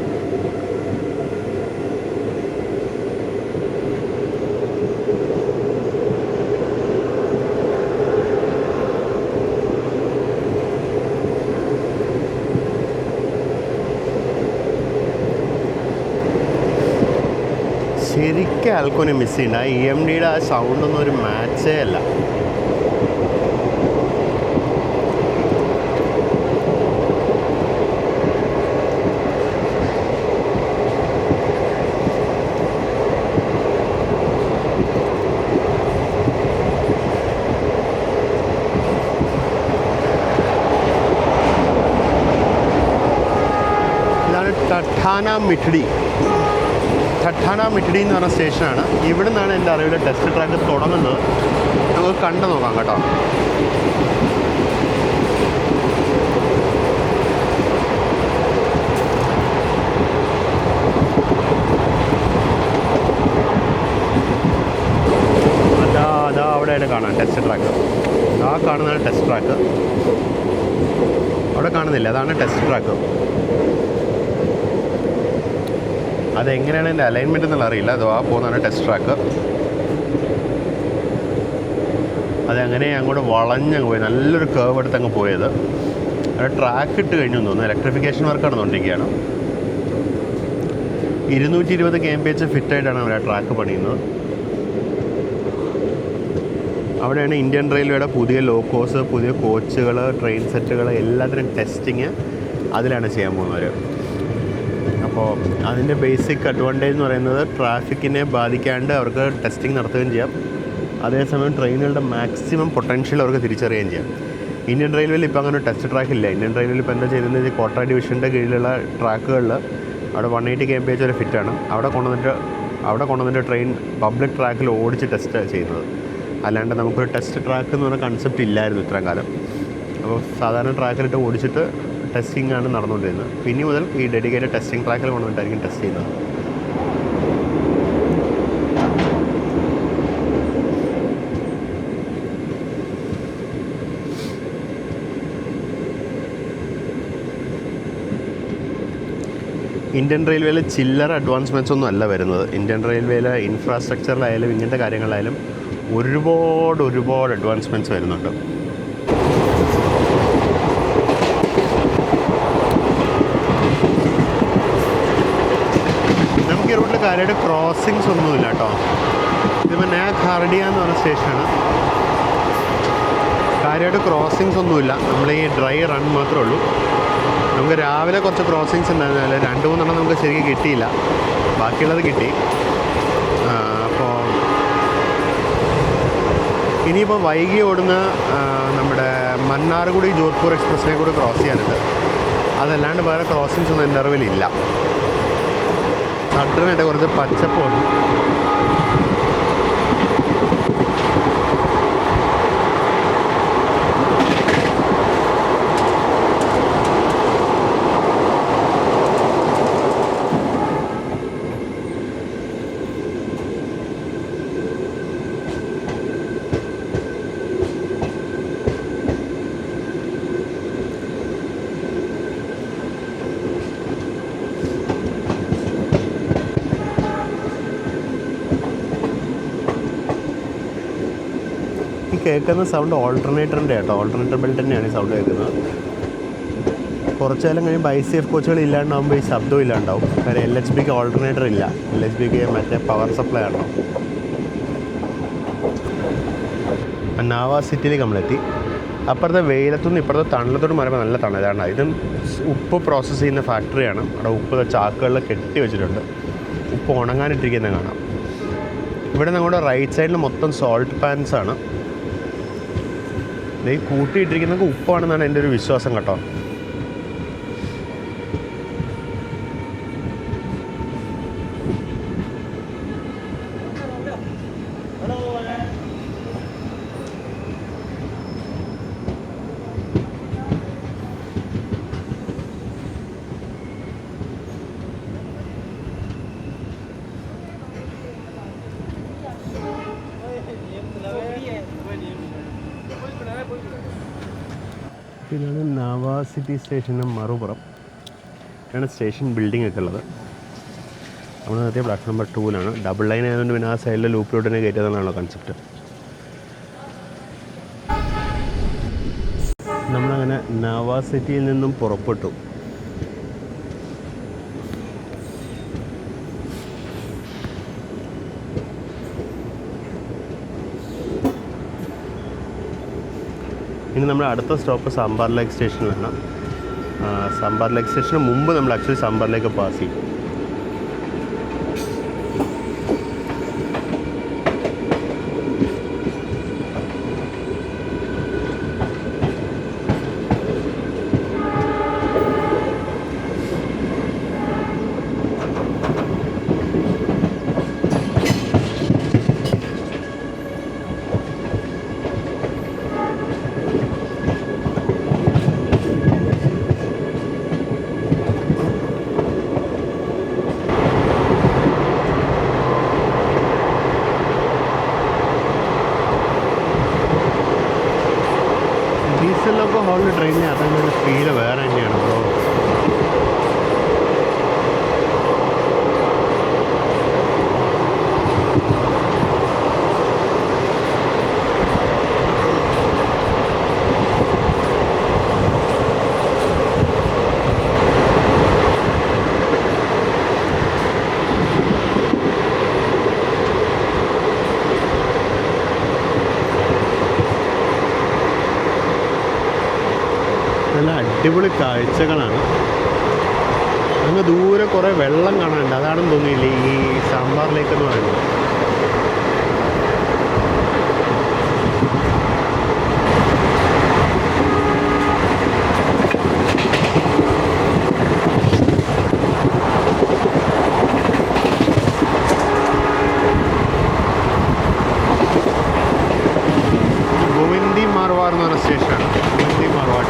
ശരിക്കും ആൾക്കൊന്നെ മിസ് ചെയ്യുന്നുണ്ട്. ആ EMDയുടെ ആ സൗണ്ടൊന്നും ഒരു മാച്ചേ അല്ല. ഇതാണ് തഥാന മിഠിടി. ഠഠാന മിഠിടി എന്ന് പറഞ്ഞ സ്റ്റേഷനാണ്. ഇവിടെ നിന്നാണ് എൻ്റെ അറിവിൽ ടെസ്റ്റ് ട്രാക്ക് തുടങ്ങുന്നത്. നമുക്ക് കണ്ടു നോക്കാം കേട്ടോ. അതാ അവിടെയായിട്ട് കാണാം ടെസ്റ്റ് ട്രാക്ക്. ആ കാണുന്നതാണ് ടെസ്റ്റ് ട്രാക്ക്. അവിടെ കാണുന്നില്ല, അതാണ് ടെസ്റ്റ് ട്രാക്ക്. അതെങ്ങനെയാണ് എൻ്റെ അലൈൻമെൻറ്റ് എന്നുള്ള അറിയില്ല. അതോ ആ പോകുന്നതാണ് ടെസ്റ്റ് ട്രാക്ക്. അതങ്ങനെ അങ്ങോട്ട് വളഞ്ഞങ്ങ് പോയി, നല്ലൊരു കേവ് എടുത്ത് അങ്ങ് പോയത്. അവിടെ ട്രാക്ക് ഇട്ട് കഴിഞ്ഞു തോന്നുന്നു. ഇലക്ട്രിഫിക്കേഷൻ വർക്ക് നടന്നുകൊണ്ടിരിക്കുകയാണ്. 220 kmph ഫിറ്റായിട്ടാണ് അവർ ആ ട്രാക്ക് പണിയുന്നത്. അവിടെയാണ് ഇന്ത്യൻ റെയിൽവേയുടെ പുതിയ ലോക്കോസ്, പുതിയ കോച്ചുകൾ, ട്രെയിൻ സെറ്റുകൾ എല്ലാത്തിനും ടെസ്റ്റിങ് അതിലാണ് ചെയ്യാൻ പോകുന്നവർ. അപ്പോൾ അതിൻ്റെ ബേസിക് അഡ്വാൻറ്റേജ് എന്ന് പറയുന്നത് ട്രാഫിക്കിനെ ബാധിക്കാണ്ട് അവർക്ക് ടെസ്റ്റിംഗ് നടത്തുകയും ചെയ്യാം. അതേസമയം ട്രെയിനുകളുടെ മാക്സിമം പൊട്ടൻഷ്യൽ അവർക്ക് തിരിച്ചറിയുകയും ചെയ്യാം. ഇന്ത്യൻ റെയിൽവേയിൽ ഇപ്പോൾ അങ്ങനെ ടെസ്റ്റ് ട്രാക്ക് ഇല്ല. ഇന്ത്യൻ റെയിൽവേയിൽ ഇപ്പോൾ എന്താ ചെയ്യുന്നത്, കോട്ട ഡിവിഷൻ്റെ കീഴിലുള്ള ട്രാക്കുകളിൽ അവിടെ 180 kmph വരെ ഫിറ്റാണ്. അവിടെ കൊണ്ടുവന്നിട്ട് ട്രെയിൻ പബ്ലിക് ട്രാക്കിൽ ഓടിച്ച് ടെസ്റ്റ് ചെയ്യുന്നത്. അല്ലാണ്ട് നമുക്കൊരു ടെസ്റ്റ് ട്രാക്ക് എന്ന് പറഞ്ഞ കൺസെപ്റ്റ് ഇല്ലായിരുന്നു ഇത്രയും കാലം. അപ്പോൾ സാധാരണ ട്രാക്കിലിട്ട് ഓടിച്ചിട്ട് ടെസ്റ്റിംഗ് ആണ് നടന്നുകൊണ്ടിരുന്നത്. പിന്നെ മുതൽ ഈ ഡെഡിക്കേറ്റഡ് ടെസ്റ്റിംഗ് ട്രാക്കിൽ കൊണ്ടുവന്നിട്ടായിരിക്കും ടെസ്റ്റ് ചെയ്യുന്നത്. ഇന്ത്യൻ റെയിൽവേയിൽ ചില്ലറ അഡ്വാൻസ്മെൻറ്റ്സ് ഒന്നും അല്ല വരുന്നത്. ഇന്ത്യൻ റെയിൽവേയിലെ ഇൻഫ്രാസ്ട്രക്ചറിലായാലും ഇങ്ങനത്തെ കാര്യങ്ങളിലായാലും ഒരുപാട് അഡ്വാൻസ്മെൻറ്റ്സ് വരുന്നുണ്ട്. നമുക്ക് ഈ റൂട്ടിൽ കാര്യമായിട്ട് ക്രോസിങ്സ് ഒന്നുമില്ല കേട്ടോ. ഇതിപ്പോൾ ഖാർഡിയ എന്ന് പറഞ്ഞ സ്റ്റേഷനാണ്. കാര്യമായിട്ട് ക്രോസിങ്സ് ഒന്നുമില്ല. നമ്മൾ ഈ ഡ്രൈ റൺ മാത്രമേ ഉള്ളൂ. നമുക്ക് രാവിലെ കുറച്ച് ക്രോസിങ്സ് ഉണ്ടായിരുന്നല്ലോ, 2-3 നമുക്ക് ശരിക്കും കിട്ടിയില്ല. ബാക്കിയുള്ളത് കിട്ടി. അപ്പോൾ ഇനിയിപ്പോൾ വൈകി ഓടുന്ന നമ്മുടെ മന്നാർഗുഡി ജോധ്പൂർ എക്സ്പ്രസ്സിനെ കൂടി ക്രോസ് ചെയ്യാനുണ്ട്. അതല്ലാണ്ട് വേറെ ക്രോസിങ്സ് ഒന്നും എൻ്റെ അറിവിലില്ല. സഡനായിട്ട് കുറച്ച് പച്ചപ്പ് വന്നു. കേൾക്കുന്ന സൗണ്ട് ഓൾട്ടർനേറ്ററിൻ്റെ കേട്ടോ. ഓൾട്ടർനേറ്റർ ബെൽറ്റ് തന്നെയാണ് ഈ സൗണ്ട് കേൾക്കുന്നത്. കുറച്ച് കാലം കഴിയുമ്പോൾ ICF കോച്ചുകൾ ഇല്ലാണ്ടാകുമ്പോൾ ഈ ശബ്ദവും ഇല്ലാണ്ടാവും. കാര്യം LHBക്ക് ഓൾട്ടർനേറ്റർ ഇല്ല. LHBക്ക് മറ്റേ പവർ സപ്ലൈ ആണോ. നാവാ സിറ്റിയിലേക്ക് നമ്മളെത്തി. അപ്പുറത്തെ വെയിലത്തുനിന്ന് ഇപ്പുറത്തെ തണലത്തോട് മാറുമ്പോൾ നല്ല തണലാണ്. ഇതും ഉപ്പ് പ്രോസസ്സ് ചെയ്യുന്ന ഫാക്ടറിയാണ്. അവിടെ ഉപ്പ് ചാക്കുകളിൽ കെട്ടി വെച്ചിട്ടുണ്ട്. ഉപ്പ് ഉണങ്ങാനിട്ടിരിക്കുന്നത് കാണാം. ഇവിടെ നമ്മുടെ റൈറ്റ് സൈഡിൽ മൊത്തം സോൾട്ട് പാൻസ് ആണ്. ഈ കൂട്ടിയിട്ടിരിക്കുന്നത് ഉപ്പാണെന്നാണ് എൻ്റെ ഒരു വിശ്വാസം കേട്ടോ. ഇതാണ് നാവാ സിറ്റി സ്റ്റേഷൻ്റെ മറുപുറം. ഇതാണ് സ്റ്റേഷൻ ബിൽഡിംഗ് ഒക്കെ ഉള്ളത്. നമ്മൾ നേരത്തെ പ്ലാറ്റ്ഫോം നമ്പർ 2-ലാണ്. ഡബിൾ ലൈൻ ആയതുകൊണ്ട് പിന്നെ ആ സൈഡിലെ ലൂപ്പിലോട്ട് തന്നെ കയറ്റുന്നതാണല്ലോ കൺസെപ്റ്റ്. നമ്മളങ്ങനെ നാവാ സിറ്റിയിൽ നിന്നും പുറപ്പെട്ടു. ഇനി നമ്മുടെ അടുത്ത സ്റ്റോപ്പ് സാമ്പാർ ലേക്ക് സ്റ്റേഷനിലാണ്. സാമ്പാർ ലേക്ക് സ്റ്റേഷന് മുമ്പ് നമ്മൾ ആക്ച്വലി സാമ്പാർ ലേക്ക് പാസ് ചെയ്യും. ഹോളിൽ ട്രെയിനിൽ അതിൻ്റെ ഒരു ഫീല് വേറെ തന്നെയാണ് ബ്രോ. നല്ല അടിപൊളി കാഴ്ചകളാണ്. അങ്ങ് ദൂരെ കുറേ വെള്ളം കാണാനുണ്ട്, അതാണെന്ന് തോന്നിയില്ലേ ഈ സാമ്പാർ ലേക്ക് എന്ന് പറയുന്നത്. ഗോവിന്ദി മാർവാർ എന്ന് പറഞ്ഞ സ്റ്റേഷനാണ്, ഗോവിന്ദി മാർവാർ.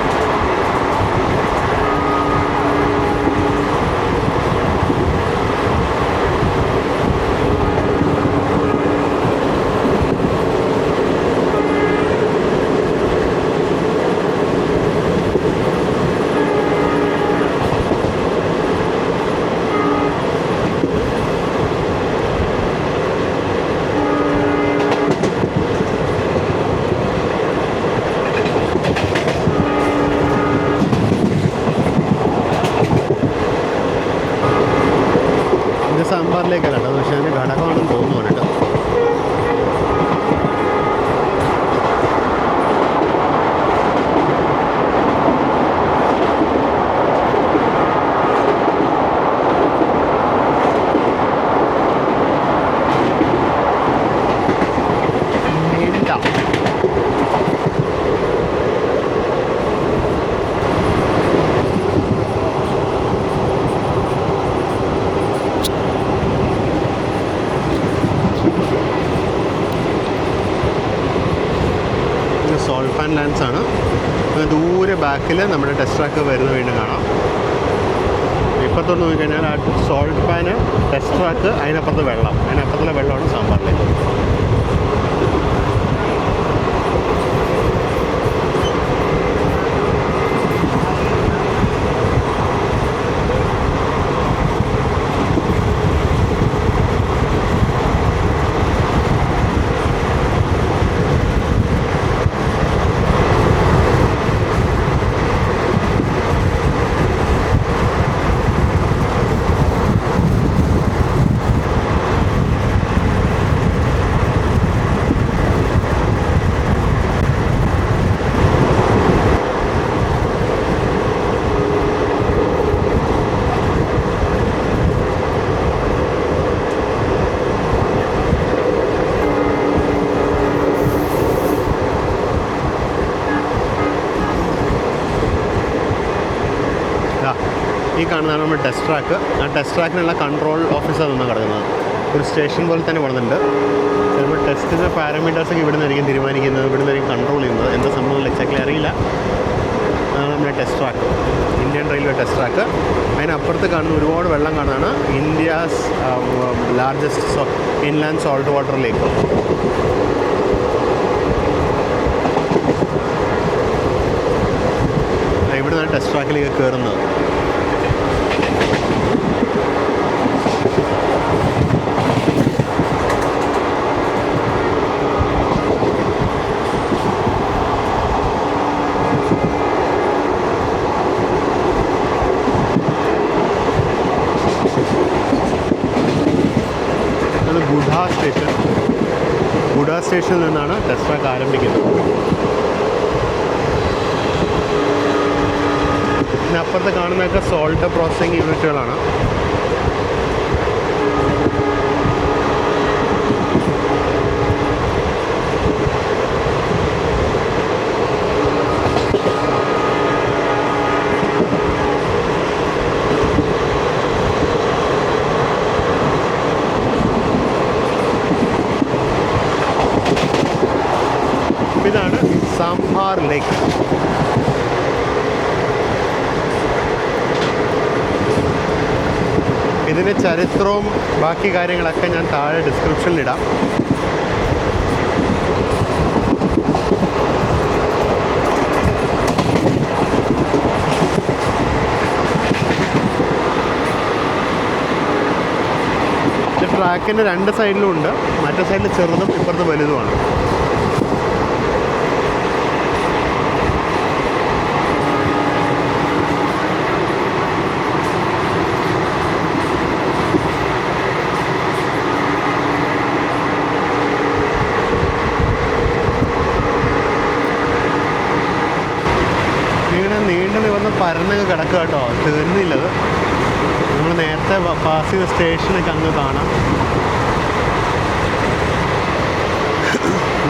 സാമ്പാറിലേക്കല്ല കേട്ടോ, പക്ഷേ അതിന് ഘടകമാണെന്ന് തോന്നുന്നു കേട്ടോ. സോൾഫാൻ ലാൻഡ്സ് ആണ്. ദൂരെ ബാക്കിൽ നമ്മുടെ ടെസ്റ്റ് ട്രാക്ക് വരുന്ന വീണ്ടും കാണാം. ഇപ്പുറത്തോട്ട് നോക്കിക്കഴിഞ്ഞാൽ ആ സോൾട്ട് പാന്, ടെസ്റ്റ് ട്രാക്ക്, അതിനപ്പുറത്ത് വെള്ളം, അതിനപ്പുറത്തുള്ള വെള്ളമാണ് സാമ്പാറിലേക്ക്. ഈ കാണുന്നതാണ് നമ്മുടെ ടെസ്റ്റ് ട്രാക്ക്. ആ ടെസ്റ്റ് ട്രാക്കിനുള്ള കൺട്രോൾ ഓഫീസർ നിന്ന് കിടക്കുന്നത് ഒരു സ്റ്റേഷൻ പോലെ തന്നെ പോകുന്നുണ്ട്. ചിലപ്പോൾ ടെസ്റ്റിൻ്റെ പാരാമീറ്റേഴ്സൊക്കെ ഇവിടെ നിന്നായിരിക്കും തീരുമാനിക്കുന്നത്, ഇവിടെ നിന്നായിരിക്കും കൺട്രോൾ ചെയ്യുന്നത്. എന്താ സംഭവം എക്സാക്ട്ലി അറിയില്ല. അതാണ് നമ്മുടെ test track, Indian railway test track. അതിനപ്പുറത്ത് കാണുന്ന ഒരുപാട് വെള്ളം കാണാനാണ് India's largest inland salt water lake. ഇവിടെ നിന്നാണ് ടെസ്റ്റ് ട്രാക്കിലേക്ക് കയറുന്നത്. ഗുഡ സ്റ്റേഷനിൽ നിന്നാണ് ടെസ്റ്റ് ട്രാക്ക് ആരംഭിക്കുന്നത്. ഇതിനപ്പുറത്ത് കാണുന്നതൊക്കെ സോൾട്ട് പ്രോസസ്സിംഗ് യൂണിറ്റുകളാണ്. ഇതാണ് സാമ്പാർ ലേക്ക്. ഇതിൻ്റെ ചരിത്രവും ബാക്കി കാര്യങ്ങളൊക്കെ ഞാൻ താഴെ ഡിസ്ക്രിപ്ഷനിലിടാം. ട്രാക്കിൻ്റെ 2 സൈഡിലും ഉണ്ട്. മറ്റേ സൈഡിൽ ചെറുതും ഇപ്പുറത്ത് വലുതുമാണ്. നീണ്ടു നിവർന്ന് പരന്നൊക്കെ കിടക്കുക കേട്ടോ, തീർന്നില്ലത്. നമ്മൾ നേരത്തെ പാസ് ചെയ്ത സ്റ്റേഷനൊക്കെ അങ്ങ് കാണാം.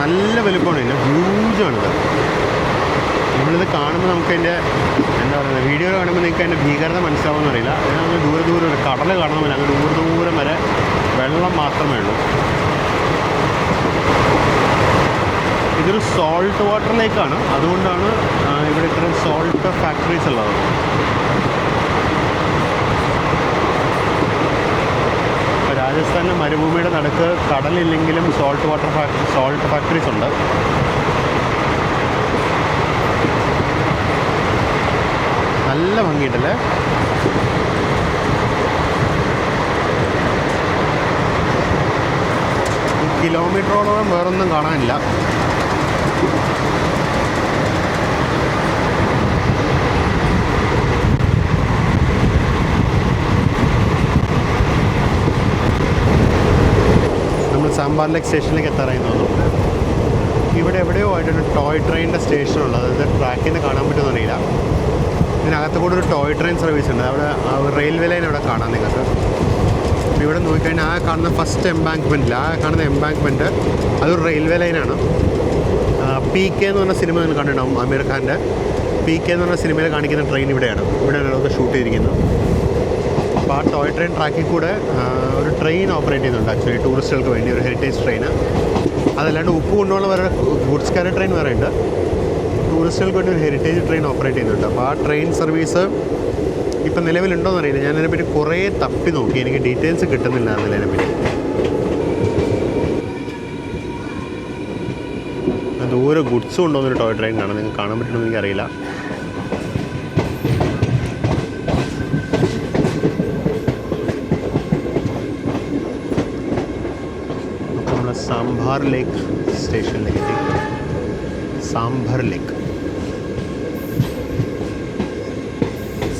നല്ല വലുപ്പമാണ്, ഇതിന് ഹ്യൂജാണിത്. നമ്മളിത് കാണുമ്പോൾ നമുക്കതിൻ്റെ എന്താ പറയുന്നത്, വീഡിയോ കാണുമ്പോൾ നിങ്ങൾക്ക് അതിൻ്റെ ഭീകരത മനസ്സിലാവുമെന്ന് അറിയില്ല. അതിനകത്ത് ദൂരെ ഒരു കടൽ കാണുന്നില്ല, അങ്ങ് ദൂരം വരെ വെള്ളം മാത്രമേ ഉള്ളൂ. ഇതൊരു സോൾട്ട് വാട്ടർ ലേക്കാണ്, അതുകൊണ്ടാണ് ഇവിടെ ഇത്രയും സോൾട്ട് ഫാക്ടറീസ് ഉള്ളത്. ഇപ്പോൾ രാജസ്ഥാനിലെ മരുഭൂമിയുടെ നടുക്ക് കടലില്ലെങ്കിലും സോൾട്ട് ഫാക്ടറീസ് ഉണ്ട്. നല്ല ഭംഗിയുണ്ടല്ലേ. കിലോമീറ്ററോളം വേറൊന്നും കാണാനില്ല. നമ്മൾ സാമ്പാർ ലേക്ക് സ്റ്റേഷനിലേക്ക് എത്താറായി തോന്നുന്നു. ഇവിടെ എവിടെയോ ആയിട്ടൊരു ടോയ് ട്രെയിനിൻ്റെ സ്റ്റേഷനുള്ളത്. അത് ട്രാക്കിൽ നിന്ന് കാണാൻ പറ്റുമെന്ന് അറിയില്ല. ഇതിനകത്ത് കൂടെ ഒരു ടോയ് ട്രെയിൻ സർവീസ് ഉണ്ട്. അവിടെ റെയിൽവേ ലൈൻ അവിടെ കാണാം നിങ്ങൾക്ക്. ഇവിടെ നോക്കിക്കഴിഞ്ഞാൽ ആ കാണുന്ന ഫസ്റ്റ് എംബാങ്ക്മെൻറ്റിൽ, ആ കാണുന്ന എംബാങ്ക്മെൻറ്റ് അതൊരു റെയിൽവേ ലൈനാണ്. PK എന്ന് പറഞ്ഞ സിനിമ നിങ്ങൾ കണ്ടിട്ടുണ്ടാവും, ആമിർ ഖാൻ്റെ. PK എന്ന് പറഞ്ഞ സിനിമയിൽ കാണിക്കുന്ന ട്രെയിൻ ഇവിടെയാണ് അതൊക്കെ ഷൂട്ട് ചെയ്തിരിക്കുന്നത്. അപ്പോൾ ആ ടോയ് ട്രെയിൻ ട്രാക്കിൽ കൂടെ ഒരു ട്രെയിൻ ഓപ്പറേറ്റ് ചെയ്യുന്നുണ്ട് ആക്ച്വലി, ടൂറിസ്റ്റുകൾക്ക് വേണ്ടി ഒരു ഹെറിറ്റേജ് ട്രെയിൻ. അതല്ലാണ്ട് ഉപ്പ് കൊണ്ടുള്ള വേറെ ഗുഡ്സ് കാരി ട്രെയിൻ വേറെ ഉണ്ട്. ടൂറിസ്റ്റുകൾക്ക് വേണ്ടി ഒരു ഹെറിറ്റേജ് ട്രെയിൻ ഓപ്പറേറ്റ് ചെയ്യുന്നുണ്ട്. അപ്പോൾ ആ ട്രെയിൻ സർവീസ് ഇപ്പം നിലവിലുണ്ടോയെന്ന് അറിയില്ല. ഞാൻ അതിനെപ്പറ്റി കുറേ തപ്പി നോക്കി, എനിക്ക് ഡീറ്റെയിൽസ് കിട്ടുന്നില്ല അതിനെപ്പറ്റി. ദൂരെ ഗുഡ്സും ഉണ്ടോയെന്നൊരു ടോയ് ട്രെയിൻ കാണാം, നിങ്ങൾക്ക് കാണാൻ പറ്റുമെന്ന് എനിക്കറിയില്ല. അപ്പോൾ നമ്മൾ സാംഭാർ ലേക്ക് സ്റ്റേഷനിലേക്ക് എത്തി. സാംഭാർ ലേക്ക്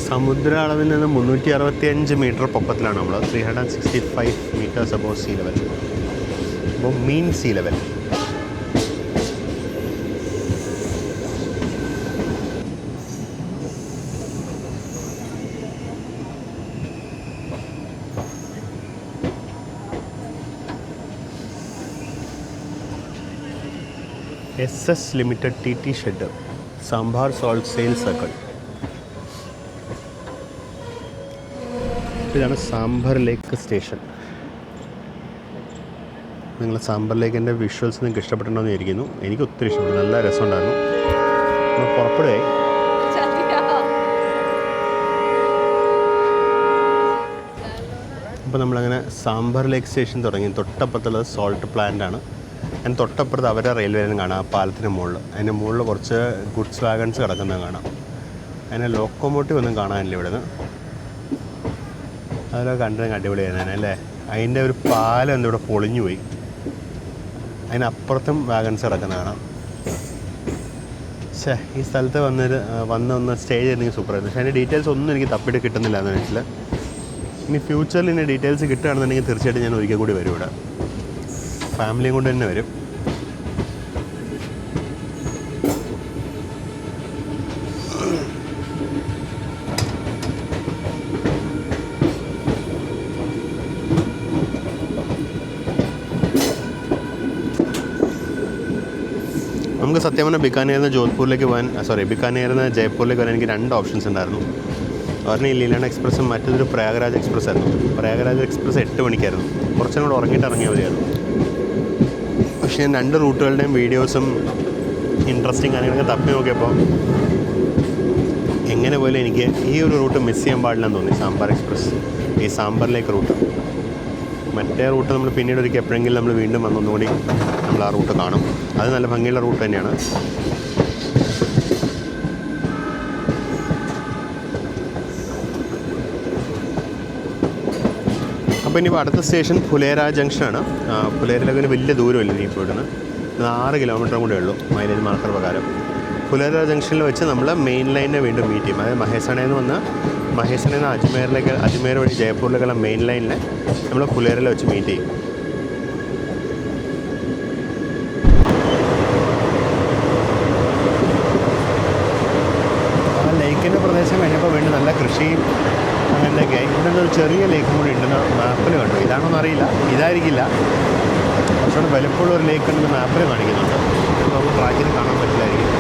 സമുദ്ര അളവിൽ നിന്ന് 365 മീറ്റർ പൊക്കത്തിലാണ് നമ്മൾ. 365 മീറ്റേഴ്സ് അബോവ് സീ ലെവൽ, അപ്പോൾ mean sea level. SS limited TT shed, Sambhar salt sale circle. ഇതാണ് സാംഭാർ ലേക്ക് സ്റ്റേഷൻ. നിങ്ങൾ സാംഭാർ ലേക്കിൻ്റെ വിഷ്വൽസ് നിങ്ങൾക്ക് ഇഷ്ടപ്പെട്ടിട്ടുണ്ടെന്ന് വിചാരിക്കുന്നു. എനിക്ക് ഒത്തിരി ഇഷ്ടപ്പെട്ടു, നല്ല രസമുണ്ടായിരുന്നു. നമ്മൾ പുറപ്പെടുകയായി. അപ്പോൾ നമ്മളങ്ങനെ സാംഭാർ ലേക്ക് സ്റ്റേഷൻ തുടങ്ങി. തൊട്ടപ്പുറത്തുള്ളത് സോൾട്ട് പ്ലാന്റാണ്. അതിന് തൊട്ടപ്പുറത്ത് അവരെ റെയിൽവേ ലൈൻ കാണാം, ആ പാലത്തിന് മുകളിൽ. അതിൻ്റെ മുകളിൽ കുറച്ച് ഗുഡ്സ് വാഗൺസ് കിടക്കുന്നത് കാണാം. അതിന് ലോക്കോമോട്ടീവ് ഒന്നും കാണാനില്ല ഇവിടെ നിന്ന്. അതൊക്കെ കണ്ടിട്ട് അടിപൊളിയായിരുന്നു അല്ലേ. അതിൻ്റെ ഒരു പാലം എന്താ ഇവിടെ പൊളിഞ്ഞു പോയി. അതിനപ്പുറത്തും വാഗൺസ് കിടക്കുന്ന കാണാം. ഈ സ്ഥലത്ത് വന്ന് സ്റ്റേ ചെയ്തിരുന്നെങ്കിൽ സൂപ്പറായിരുന്നു. പക്ഷേ അതിൻ്റെ ഡീറ്റെയിൽസ് ഒന്നും എനിക്ക് തപ്പിയിട്ട് കിട്ടുന്നില്ല എന്ന് വെച്ചാൽ. ഇനി ഫ്യൂച്ചറിൽ ഇതിൻ്റെ ഡീറ്റെയിൽസ് കിട്ടുകയാണെന്നുണ്ടെങ്കിൽ തീർച്ചയായിട്ടും ഞാൻ ഒരിക്കൽ കൂടി വരും ഇവിടെ. ഫാമിലിയും കൊണ്ട് തന്നെ വരും. നമുക്ക് സത്യം പറഞ്ഞാൽ ബിക്കാനേറിൽ നിന്ന് ജോധ്പൂരിലേക്ക് പോകാൻ ബിക്കാനേറിൽ നിന്ന് ജയ്പൂരിലേക്ക് പോകാൻ എനിക്ക് 2 ഓപ്ഷൻസ് ഉണ്ടായിരുന്നു. ഒരെണ്ണം ഈ ലീലാണ്ട് എക്സ്പ്രസ്സും മറ്റൊരു പ്രയാഗ്രാജ് എക്സ്പ്രസ് ആയിരുന്നു. പ്രയാഗ്രാജ് എക്സ്പ്രസ് 8 മണിക്കായിരുന്നു. കുറച്ചും കൂടെ ഉറങ്ങിയിട്ട് ഇറങ്ങിയാൽ മതിയായിരുന്നു. പക്ഷേ ഞാൻ 2 റൂട്ടുകളുടെയും വീഡിയോസും ഇൻട്രസ്റ്റിംഗ് കാര്യങ്ങളൊക്കെ തപ്പി നോക്കിയപ്പോൾ എങ്ങനെ പോലും എനിക്ക് ഈ ഒരു റൂട്ട് മിസ് ചെയ്യാൻ പാടില്ലെന്ന് തോന്നി. സാംഭാർ എക്സ്പ്രസ്, ഈ സാംഭാറിലേക്ക് റൂട്ട്. മറ്റേ റൂട്ട് നമ്മൾ പിന്നീട് ഒരിക്കൽ എപ്പോഴെങ്കിലും നമ്മൾ വീണ്ടും വന്നൊന്നുകൂടി നമ്മൾ ആ റൂട്ട് കാണും. അത് നല്ല ഭംഗിയുള്ള റൂട്ട് തന്നെയാണ്. അപ്പോൾ ഇനി അടുത്ത സ്റ്റേഷൻ ഫുലേര ജംഗ്ഷനാണ്. ഫുലേരയിലൊക്കെ ഒരു വലിയ ദൂരമില്ല ഇനി ഇപ്പോൾ ഇവിടുന്ന്. 6 കിലോമീറ്റർ കൂടെ ഉള്ളൂ മൈലേജ് മാർക്കർ പ്രകാരം. ഫുലേര ജംഗ്ഷനിൽ വെച്ച് നമ്മൾ മെയിൻ ലൈനിനെ വീണ്ടും മീറ്റ് ചെയ്യും. അതായത് മഹേസണയിൽ നിന്ന് വന്ന് മഹേസണയിൽ നിന്ന് അജ്മേർ വഴി ജയ്പൂരിലേക്കുള്ള മെയിൻ ലൈനിനെ നമ്മൾ ഫുലേരയിൽ വെച്ച് മീറ്റ് ചെയ്യും. ആ ലേക്കിൻ്റെ പ്രദേശം കഴിഞ്ഞപ്പോൾ വേണ്ടി നല്ല കൃഷിയും അങ്ങനെയൊക്കെ. ഇവിടെ ഒരു ചെറിയ ലേക്കും കൂടി ഉണ്ടെന്ന് മാപ്പിൽ കണ്ടു. ഇതാണോന്ന് അറിയില്ല, ഇതായിരിക്കില്ല. പക്ഷേ അവിടെ വലുപ്പമുള്ള ഒരു ലേക്ക് ഉണ്ടെന്ന് മാപ്പിൽ കാണിക്കുന്നുണ്ട്. അപ്പോൾ നമുക്ക് ട്രാക്കിൽ കാണാൻ പറ്റില്ലായിരിക്കും.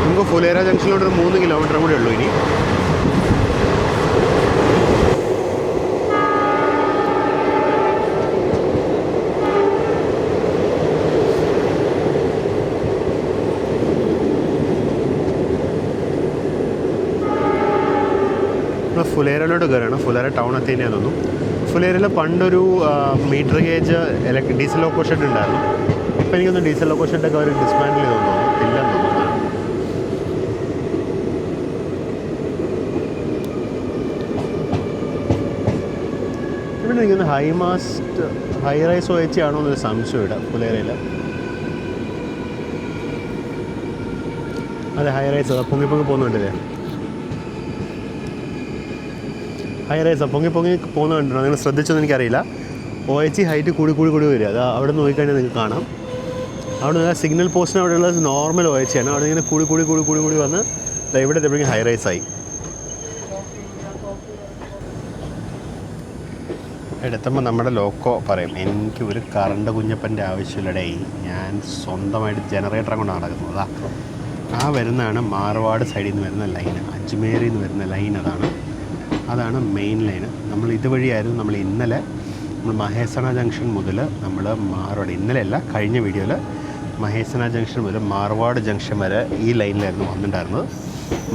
നമുക്ക് ഫുലേര ജംഗ്ഷനിലോട്ട് ഒരു 3 കിലോമീറ്റർ കൂടി ഉള്ളൂ ഇനി. ഫുലേരയിലോട്ട് കയറുകയാണ്. ഫുലേര ടൗൺ എത്തിയെന്ന് തോന്നുന്നു. ഫുലേരയിൽ പണ്ടൊരു metre gauge diesel loco shed ഉണ്ടായിരുന്നു. ഇപ്പോൾ എനിക്കൊന്ന് ഡീസൽ ലോക്കോ ഷെഡൊക്കെ അവർ ഡിസ്മാൻഡിൽ ചെയ്തു തോന്നുന്നു, ഇല്ലെന്ന് തോന്നുന്നു. ഇവിടെ എനിക്കൊന്ന് ഹൈ റൈസ് OHC ആണോ എന്നൊരു സംശയം ഇവിടെ ഫുലേരയിൽ. അതെ, ഹൈ റൈസ് പൊങ്ങി പോകുന്നുണ്ടല്ലേ. ഹൈ റൈസാണ് പൊങ്ങി പോകുന്ന കണ്ടിട്ടുണ്ടോ? നിങ്ങൾ ശ്രദ്ധിച്ചൊന്നും എനിക്കറിയില്ല. OHC ഹൈറ്റ് കൂടി വരിക. അത് അവിടെ നിന്ന് നോക്കിക്കഴിഞ്ഞാൽ നിങ്ങൾക്ക് കാണാം. അവിടെ നിന്ന് സിഗ്നൽ പോസ്റ്റിന് അവിടെയുള്ള നോർമൽ OHC ആണ്. അവിടെ ഇങ്ങനെ കൂടി വന്ന് ഇവിടെ എപ്പോഴേക്കും ഹൈ റൈസായി. എടുത്തുമ്പോൾ നമ്മുടെ ലോക്കോ പറയും, എനിക്ക് ഒരു കറണ്ട് കുഞ്ഞപ്പൻ്റെ ആവശ്യമില്ലടേ, ഞാൻ സ്വന്തമായിട്ട് ജനറേറ്ററെ കൊണ്ട് നടക്കുന്നത്. ആ വരുന്നതാണ് മാർവാട് സൈഡിൽ നിന്ന് വരുന്ന ലൈൻ, അജ്മേരിൽ നിന്ന് വരുന്ന ലൈൻ. അതാണ് മെയിൻ ലൈന്. നമ്മൾ ഇതുവഴിയായിരുന്നു നമ്മൾ ഇന്നലെ മഹേസണ ജംഗ്ഷൻ മുതൽ നമ്മൾ മാർവാട്, ഇന്നലെയല്ല കഴിഞ്ഞ വീഡിയോയിൽ മഹേസണ ജംഗ്ഷൻ മുതൽ മാർവാട് ജംഗ്ഷൻ വരെ ഈ ലൈനിലായിരുന്നു വന്നിട്ടുണ്ടായിരുന്നത്.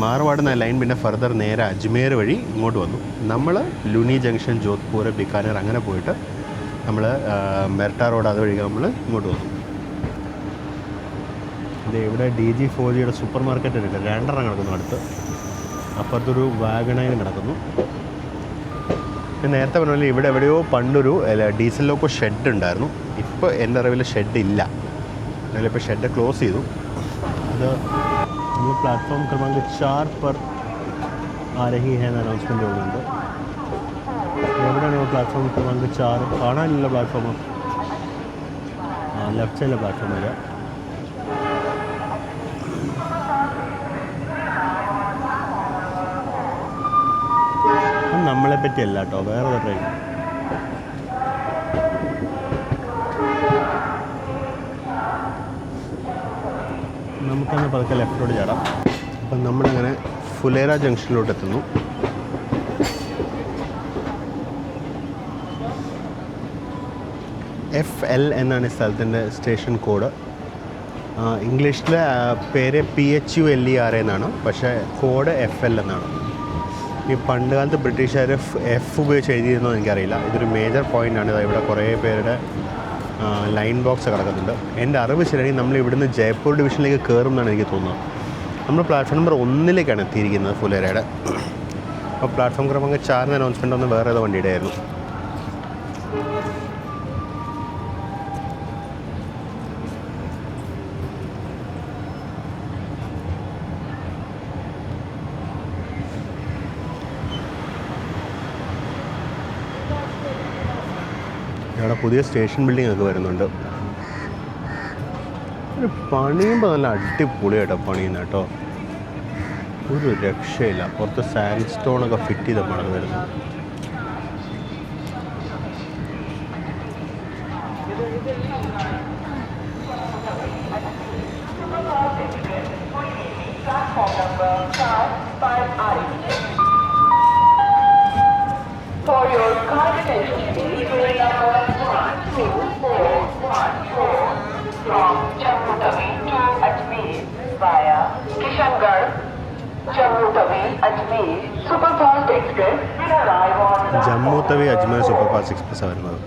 മാർവാട് എന്ന ലൈൻ പിന്നെ ഫർദർ നേരെ അജ്മേർ വഴി ഇങ്ങോട്ട് വന്നു. നമ്മൾ ലുനി ജംഗ്ഷൻ, ജോധ്പൂർ, ബിക്കാനേർ അങ്ങനെ പോയിട്ട് നമ്മൾ മെർട്ട റോഡ് അതുവഴി നമ്മൾ ഇങ്ങോട്ട് വന്നു. ഇത് ഇവിടെ DG4Gയുടെ സൂപ്പർ മാർക്കറ്റ് ഉണ്ട്, 2 കിടക്കുന്നു അടുത്ത്. അപ്പുറത്തൊരു വാഗണയിൽ കിടക്കുന്നു. നേരത്തെ പറഞ്ഞാൽ ഇവിടെ എവിടെയോ പണ്ടൊരു ഡീസൽ ലോക്കോ ഷെഡ് ഉണ്ടായിരുന്നു. ഇപ്പോൾ എൻ്റെ അറിവിൽ ഷെഡ് ഇല്ല. അതിലിപ്പോൾ ഷെഡ് ക്ലോസ് ചെയ്തു. അത് നമ്മൾ പ്ലാറ്റ്ഫോം ക്രമാങ്ക് 4 पर आ रही है എന്ന് അനൗൺസ്മെൻറ്റ് വരുന്നുണ്ട്. എവിടെയാണ് പ്ലാറ്റ്ഫോം ക്രമാങ്ക് 4? കാണാനില്ല പ്ലാറ്റ്ഫോം. ലെഫ്റ്റ് സൈഡിലെ പ്ലാറ്റ്ഫോം വരെ. നമ്മളെ പറ്റിയല്ല കേട്ടോ, വേറെ ട്രെയിൻ. നമുക്കൊന്ന് പതുക്കെ ലെഫ്റ്റിലോട്ട് ചാടാം. അപ്പം നമ്മളിങ്ങനെ ഫുലേര ജംഗ്ഷനിലോട്ട് എത്തുന്നു. FL എന്നാണ് ഈ സ്ഥലത്തിൻ്റെ സ്റ്റേഷൻ കോഡ്. ഇംഗ്ലീഷിലെ പേര് PHULER എന്നാണ്, പക്ഷേ കോഡ് FL എന്നാണ്. ഈ പണ്ട് കാലത്ത് ബ്രിട്ടീഷുകാർ F ഉപയോഗിച്ച് എഴുതിയിരുന്നോ എനിക്കറിയില്ല. ഇതൊരു മേജർ പോയിൻ്റാണ്. ഇവിടെ കുറേ പേരുടെ ലൈൻ ബോക്സ് കിടക്കുന്നുണ്ട്. എൻ്റെ അറിവ് ശരിയാണെങ്കിൽ നമ്മൾ ഇവിടുന്ന് ജയ്പൂർ ഡിവിഷനിലേക്ക് കയറും എന്നാണ് എനിക്ക് തോന്നുന്നത്. നമ്മൾ പ്ലാറ്റ്ഫോം നമ്പർ 1 എത്തിയിരിക്കുന്നത് ഫുലേരയുടെ. അപ്പോൾ പ്ലാറ്റ്ഫോം ക്രമാങ്ക് 4 അനൗൺസ്മെൻ്റ് ഒന്ന് വേറെ ഏതോ വണ്ടിയുടെ ആയിരുന്നു. ഇവിടെ പുതിയ സ്റ്റേഷൻ ബിൽഡിംഗ് ഒക്കെ വരുന്നുണ്ട്. ഒരു പണിയുമ്പോൾ നല്ല അടിപൊളിയായിട്ടോ പണിയുന്ന കേട്ടോ, ഒരു രക്ഷയില്ല. പുറത്ത് സാൻഡ് സ്റ്റോണൊക്കെ ഫിറ്റ് ചെയ്ത പണം വരുന്നു. For your kind attention, please train number 12414 from Jammu Tawi to Ajmer via Kishangarh, Jammu Tawi, Ajmer Superfast Express will arrive on Jammu തവി അജ്മേർ സൂപ്പർഫാസ്റ്റ് എക്സ്പ്രസ് വരുന്നത്.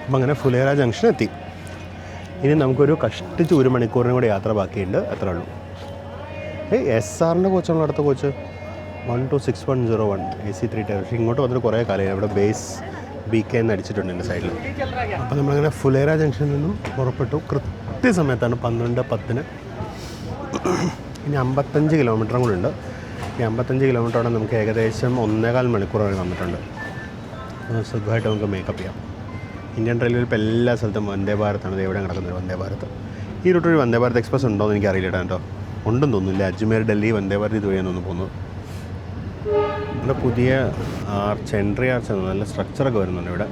അപ്പം അങ്ങനെ ഫുലേര ജംഗ്ഷൻ എത്തി. ഇനി നമുക്കൊരു കഷ്ടിച്ച് 1 മണിക്കൂറിനും കൂടെ യാത്ര ബാക്കിയുണ്ട്. അത്രേ ഉള്ളൂ. SRൻ്റെ കോച്ചാണല്ലോ അടുത്ത കോച്ച്. 12601 AC3 tyre. പക്ഷേ ഇങ്ങോട്ട് വന്നിട്ട് കുറേ കാലമായി. ഇവിടെ ബേസ് BK എന്ന് അടിച്ചിട്ടുണ്ട് എൻ്റെ സൈഡിൽ. അപ്പോൾ നമ്മളിങ്ങനെ ഫുലേര ജംഗ്ഷനിൽ നിന്നും പുറപ്പെട്ടു. കൃത്യസമയത്താണ് 12:10. ഇനി 55 കിലോമീറ്ററും കൂടെ ഉണ്ട്. ഈ 55 കിലോമീറ്ററോടെ നമുക്ക് ഏകദേശം 1.25 മണിക്കൂർ വരെ വന്നിട്ടുണ്ട്. സുഖമായിട്ട് നമുക്ക് മേക്കപ്പ് ചെയ്യാം. ഇന്ത്യൻ റെയിൽവേയിൽ ഇപ്പോൾ എല്ലാ സ്ഥലത്തും വന്ദേ ഭാരതാണ്. ഇത് എവിടെ കിടക്കുന്നത് വന്ദേ ഭാരത്. ഈ റൂട്ടിൽ വന്ദേ ഭാരത് എക്സ്പ്രസ് ഉണ്ടോ എന്ന് എനിക്കറിയില്ല കേട്ടോ. ഉണ്ടെന്ന് തോന്നുന്നില്ല. അജ്മീർ ഡൽഹി വന്ദേ ഭാരത് ഇതുവഴിയാണ് തോന്നുന്നു പോകുന്നത്. ഇവിടെ പുതിയ എൻട്രി ആർച്ച് നല്ല സ്ട്രക്ചറൊക്കെ വരുന്നുണ്ട്. ഇവിടെ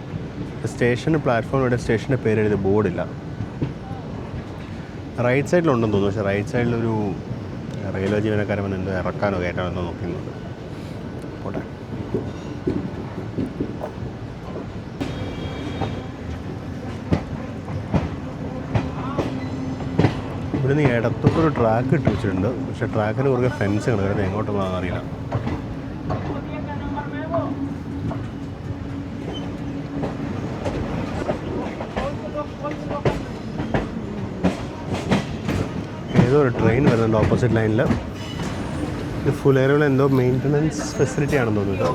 സ്റ്റേഷന് പ്ലാറ്റ്ഫോം, ഇവിടെ സ്റ്റേഷൻ്റെ പേര് എഴുതി ബോർഡില്ല. റൈറ്റ് സൈഡിലുണ്ടെന്ന് തോന്നുന്നു. പക്ഷേ റൈറ്റ് സൈഡിലൊരു റെയിൽവേ ജീവനക്കാരൻ വന്ന് എന്തോ ഇറക്കാനോ കയറ്റാനോ എന്തോ നോക്കുന്നുണ്ട്. പോട്ടെ. ഇവിടുന്ന് ഇടത്തോട്ടൊരു ട്രാക്ക് ഇട്ട് വെച്ചിട്ടുണ്ട്. പക്ഷേ ട്രാക്കിന് കുറേ ഫെൻസ് കിടക്കുന്നത് എങ്ങോട്ട് പോകാൻ അറിയില്ല. ഏതോ ഒരു ട്രെയിൻ വരുന്നുണ്ട് ഓപ്പോസിറ്റ് ലൈനിൽ. ഇത് ഫുലേരയിൽ എന്തോ മെയിൻ്റനൻസ് ഫെസിലിറ്റി ആണെന്ന് തോന്നുന്നു.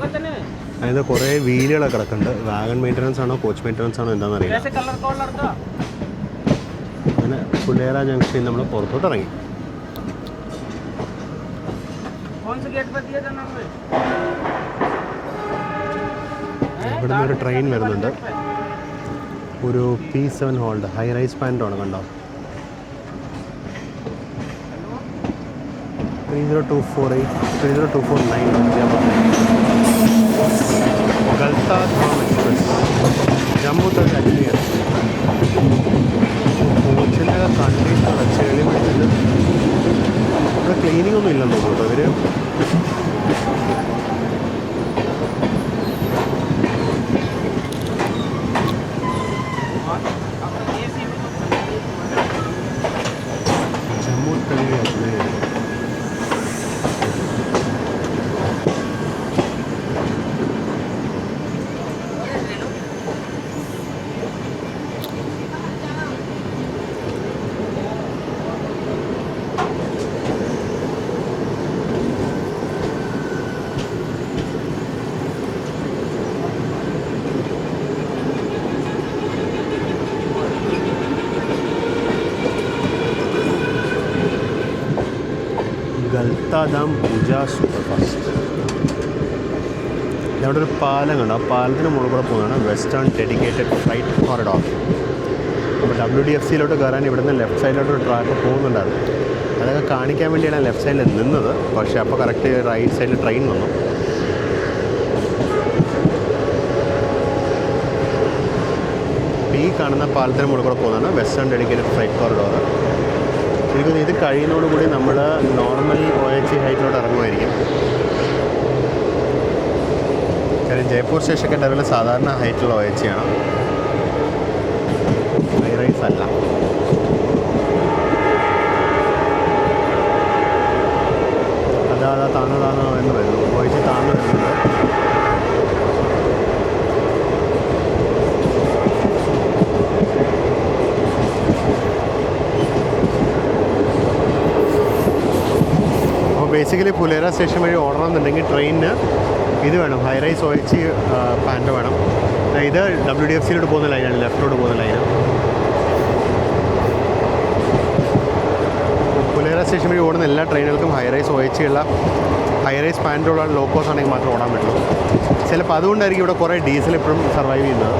അതിന് കുറേ വീലുകളൊക്കെ കിടക്കുന്നുണ്ട്. വാഗൺ മെയിൻ്റനൻസ് ആണോ കോച്ച് മെയിൻ്റനൻസ് ആണോ എന്താണെന്ന് അറിയില്ല. അങ്ങനെ ഫുലേര ജംഗ്ഷനിൽ നമ്മൾ പുറത്തോട്ട് ഇറങ്ങി. ഇവിടെ നിന്നൊരു ട്രെയിൻ വരുന്നുണ്ട്. ഒരു P7 ഹോൾഡ് ഹൈ റൈസ് പാൻറ്റാണ് കണ്ടോ. 30248 30249 ഗൽത്ത ധാം എക്സ്പ്രസ് ജമ്മു തക്ക് അജ്മീർ. കോച്ചിൻ്റെ കണ്ടീഷൻ ചെളി പിടിച്ചിട്ട് ഇവിടെ ക്ലീനിങ് ഒന്നും ഇല്ലെന്ന് തോന്നുന്നു കേട്ടോ. ഇവർ ജമ്മു തക്ക് അജ്മീർ. ഗൽത്താധാം പൂജ സൂപ്പർ ഫാസ്റ്റ്. അവിടെ ഒരു പാലം കണ്ടു. ആ പാലത്തിന് മുകളിൽ കൂടെ പോകുന്നതാണ് വെസ്റ്റേൺ ഡെഡിക്കേറ്റഡ് ഫ്ലൈറ്റ് കോറിഡോർ. അപ്പോൾ WDFCയിലോട്ട് കയറാൻ ഇവിടുന്ന് ലെഫ്റ്റ് സൈഡിലോട്ട് ഒരു ട്രാക്ക് പോകുന്നുണ്ടായിരുന്നു. അതൊക്കെ കാണിക്കാൻ വേണ്ടിയാണ് ലെഫ്റ്റ് സൈഡിൽ നിന്നത്. പക്ഷേ അപ്പോൾ കറക്റ്റ് റൈറ്റ് സൈഡിൽ ട്രെയിൻ വന്നു. ഈ കാണുന്ന പാലത്തിന് മുകളിൽ കൂടെ പോകുന്നതാണ് വെസ്റ്റേൺ ഡെഡിക്കേറ്റഡ് ഫ്ലൈറ്റ് കോറിഡോർ. എനിക്ക് ഇത് കഴിയുന്നതോടുകൂടി നമ്മൾ നോർമൽ OH ഹൈറ്റിലോട്ട് ഇറങ്ങുമായിരിക്കും. കാര്യം ജയ്പൂർ സ്റ്റേഷനൊക്കെ ഡെവലപ്പ് സാധാരണ ഹൈറ്റുള്ള OH ആണ്, ഹൈ റൈസ് അല്ല. അതാ താന്ന് എന്ന് വരുന്നു. OH താന്ന് വരുന്നുണ്ട്. ബേസിക്കലി ഫുലേര സ്റ്റേഷൻ വഴി ഓടണമെന്നുണ്ടെങ്കിൽ ട്രെയിനിന് ഇത് വേണം, ഹൈ റൈസ് OH പാൻറ്റ് വേണം. ഇത് WDFCയിലോട്ട് പോകുന്ന ലൈനാണ്, ലെഫ്റ്റിലോട്ട് പോകുന്ന ലൈനാണ്. ഫുലേര സ്റ്റേഷൻ വഴി ഓടുന്ന എല്ലാ ട്രെയിനുകൾക്കും ഹൈ റൈസ് OH ഉള്ള ഹൈ റൈസ് പാൻറ്റുള്ള ലോക്കോസ് ആണെങ്കിൽ മാത്രം ഓടാൻ പറ്റുള്ളൂ. ചിലപ്പോൾ അതുകൊണ്ടായിരിക്കും ഇവിടെ കുറേ ഡീസൽ ഇപ്പോഴും സർവൈവ് ചെയ്യുന്നത്.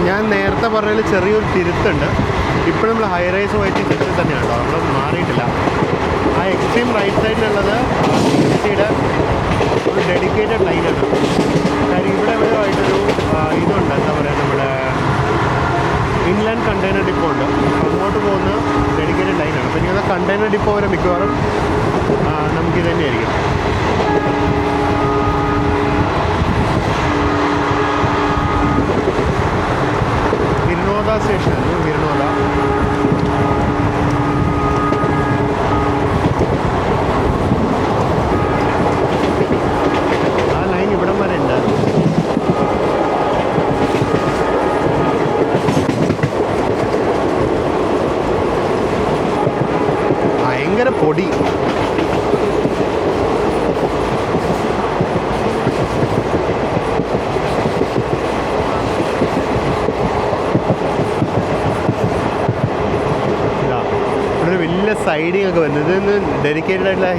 ഞാൻ നേരത്തെ പറഞ്ഞതിൽ ചെറിയൊരു തിരുത്തുണ്ട്. ഇപ്പോഴും നമ്മൾ ഹൈ റൈസ് OH സെക്ഷൻ തന്നെയാണ് കേട്ടോ, നമ്മൾ മാറിയിട്ടില്ല. ആ എക്സ്ട്രീം റൈറ്റ് സൈഡിലുള്ളത് DFCയുടെ ഒരു ഡെഡിക്കേറ്റഡ് ലൈനാണ്. കാര്യം ഇവിടെ ആയിട്ടൊരു ഇതുണ്ട്, എന്താ പറയുക, നമ്മുടെ ഇൻലാൻഡ് കണ്ടെയ്നർ ഡിപ്പോ ഉണ്ട്. അങ്ങോട്ട് പോകുന്ന ഡെഡിക്കേറ്റഡ് ലൈനാണ്. അപ്പോൾ ഇങ്ങനെ കണ്ടെയ്നർ ഡിപ്പോ വരെ മിക്കവാറും നമുക്കിത് തന്നെയായിരിക്കും. ഹിർനോദ സ്റ്റേഷൻ, ഹിർനോദ. ആ ലൈൻ ഇവിടം വരെ ഉണ്ട്. ഭയങ്കര പൊടി. ഇവിടെ ഒരു വലിയ സൈഡിങ് ഒക്കെ വരുന്നത്. ഇതിന് ഡെഡിക്കേറ്റഡ് ആയിട്ടുള്ള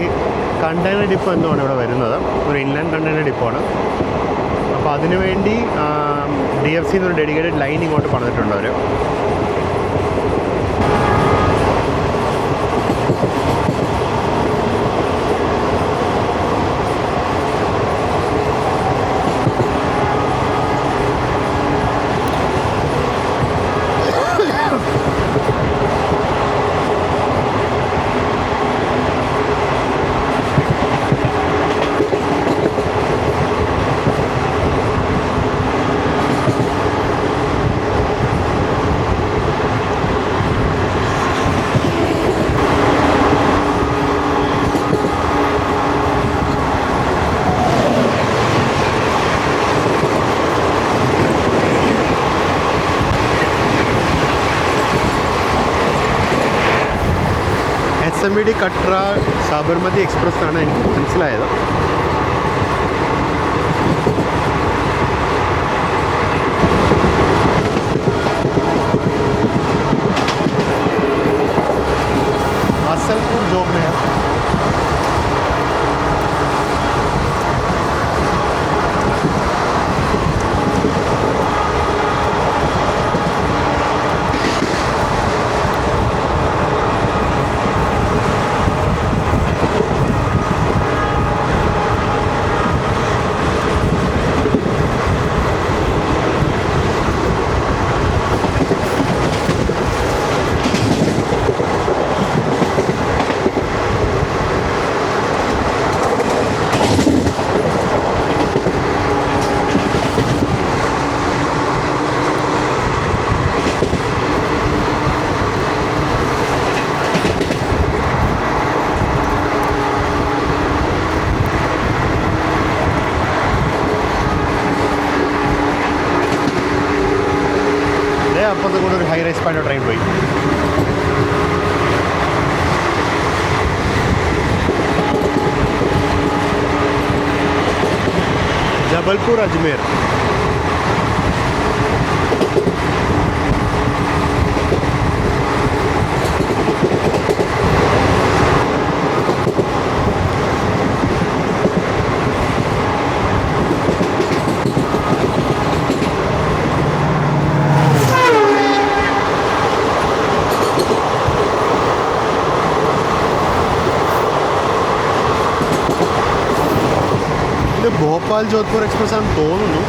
കണ്ടെയ്നർ ഡിപ്പോ എന്തുമാണ് ഇവിടെ വരുന്നത്. ഒരു ഇൻലാൻഡ് കണ്ടെയ്നർ ഡിപ്പോണ്. അപ്പോൾ അതിനുവേണ്ടി DFC എന്നൊരു ഡെഡിക്കേറ്റഡ് ലൈൻ ഇങ്ങോട്ട് പണിതിട്ടുണ്ട് അവർ. SMBD കട്ര സാബർമതി എക്സ്പ്രസ് ആണ് എനിക്ക് മനസ്സിലായത്. അസൽപൂർ ജോബ്നഗർ. അപ്പുറത്ത് കൂടെ ഒരു ഹൈ റൈസ് പാൻഡ് ട്രെയിൻ പോയി. ജബൽപൂർ അജ്മീർ. ഇത് ഭോപ്പാൽ ജോധ്പൂർ എക്സ്പ്രസ് ആണെന്ന് തോന്നുന്നു.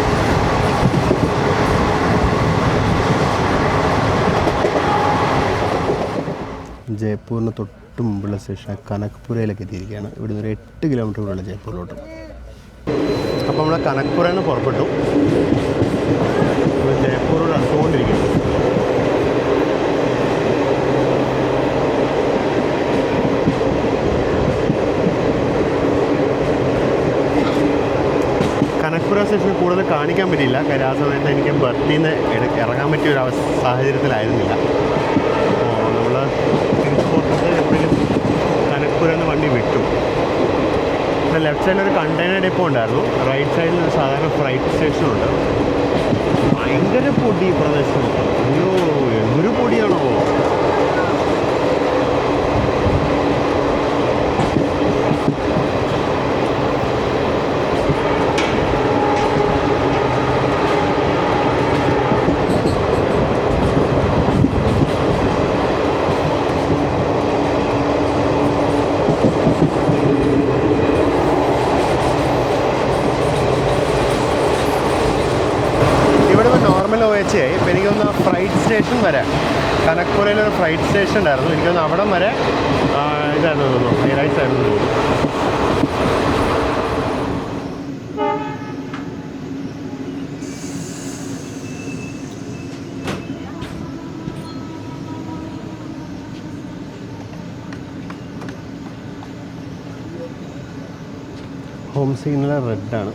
ജയ്പൂരിന് തൊട്ട് മുമ്പുള്ള സ്റ്റേഷൻ കനക്പുരയിലേക്ക് എത്തിയിരിക്കുകയാണ്. ഇവിടുന്ന് ഒരു 8 കിലോമീറ്റർ കൂടെയുള്ള ജയ്പൂരിലോട്ട്. അപ്പോൾ നമ്മൾ കനക്പുരയിൽ നിന്ന് പുറപ്പെട്ടു. ജയ്പൂരോട് അടുത്തുകൊണ്ടിരിക്കുന്നു. കനക്പുര സ്റ്റേഷനിൽ കൂടുതൽ കാണിക്കാൻ പറ്റിയില്ല. കാര്യം ആ സമയത്ത് എനിക്ക് ബർത്തിൽ നിന്ന് ഇറങ്ങാൻ പറ്റിയ ഒരു സാഹചര്യത്തിലായിരുന്നില്ല. അപ്പോൾ നമ്മൾ തിരിച്ചു പോകുന്നത് എപ്പോഴും കനക്പുരയിൽ നിന്ന് വണ്ടി വിട്ടു. പിന്നെ ലെഫ്റ്റ് സൈഡിൽ ഒരു കണ്ടെയ്നർ ഡിപ്പോ ഉണ്ടായിരുന്നു. റൈറ്റ് സൈഡിൽ ഒരു സാധാരണ ഫ്രൈറ്റ് സ്റ്റേഷനുണ്ട്. ഭയങ്കര പൊടി ഈ പ്രദേശം. അയ്യോ, എന്തൊരു പൊടിയാണോ. OHA ഇപ്പം എനിക്കൊന്ന് ഫ്രൈറ്റ് സ്റ്റേഷൻ വരെ കനക്പുരയിലൊരു ഫ്രൈറ്റ് സ്റ്റേഷൻ ഉണ്ടായിരുന്നു. എനിക്കൊന്ന് അവിടം വരെ ഇതായിരുന്നു തോന്നുന്നു, ഹൈറൈസ് ആയിരുന്നു തോന്നുന്നു. ഹോം സിഗ്നൽ റെഡാണ്.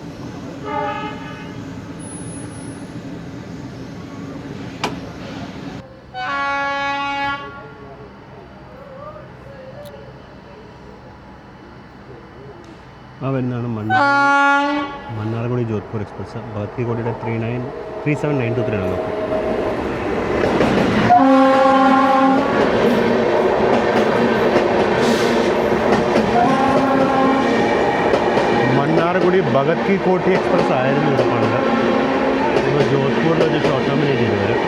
ആ വരുന്നതാണ് മണ്ണാർക്കുടി ജോധ്പൂർ എക്സ്പ്രസ്. ഭഗത് കോടിയുടെ 37923 ആണ് നോക്കും. മണ്ണാർക്കുടി ഭഗത് കി കോട്ടി എക്സ്പ്രസ് ആയിരുന്നു ഇവിടെ പണ്ട്. ഇപ്പോൾ ജോധ്പൂരിൽ വെച്ച് ഷോർട്ട് ടേമിനേറ്റ് ചെയ്ത് വരും.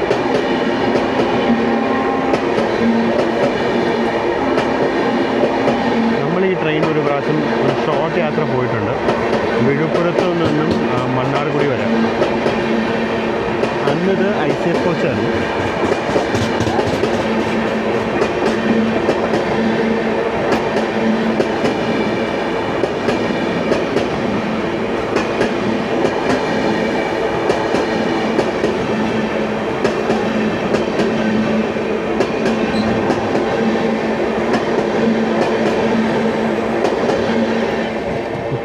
നമ്മൾ ഈ ട്രെയിൻ ഒരു പ്രാവശ്യം ഒരു ഷോർട്ട് യാത്ര പോയിട്ടുണ്ട്, വിഴുപ്പുറത്ത് നിന്നും മണ്ണാർക്കുടി വരെ. അന്നത് ICF കോച്ചായിരുന്നു.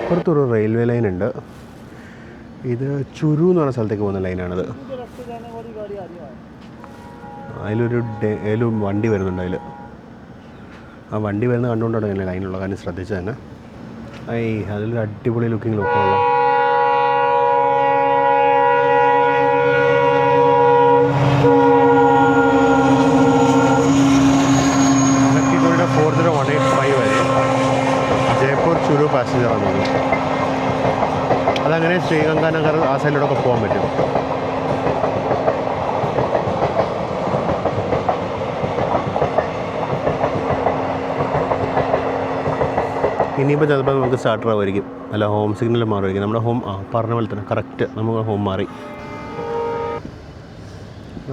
ഇപ്പുറത്തൊരു റെയിൽവേ ലൈൻ ഉണ്ട്. ഇത് ചുരു എന്ന് പറഞ്ഞ സ്ഥലത്തേക്ക് പോകുന്ന ലൈനാണത്. അതിലൊരു വണ്ടി വരുന്നുണ്ട്. ആ വണ്ടി വരുന്നത് കണ്ടുകൊണ്ടാണ് ഇങ്ങനെ ലൈനുള്ള കാര്യം ശ്രദ്ധിച്ചത് തന്നെ. അതിലൊരു അടിപൊളി ലുക്കിംഗ് ലുക്കുള്ള ലക്കിക്കോയുടെ 40185 വരെ ജയ്പൂർ ചുരു പാസഞ്ചർ ആണ്. അതങ്ങനെ ശ്രീഗംഗാനഗർ ആ സൈഡിലൂടെയൊക്കെ പോകാൻ പറ്റും. ഇനിയിപ്പോൾ ചിലപ്പോൾ നമുക്ക് സ്റ്റാർട്ടർ ആവുമായിരിക്കും, അല്ല ഹോം സിഗ്നൽ മാറുമായിരിക്കും. നമ്മുടെ ഹോം പറഞ്ഞ പോലെ തന്നെ കറക്റ്റ് നമുക്ക് ഹോം മാറി.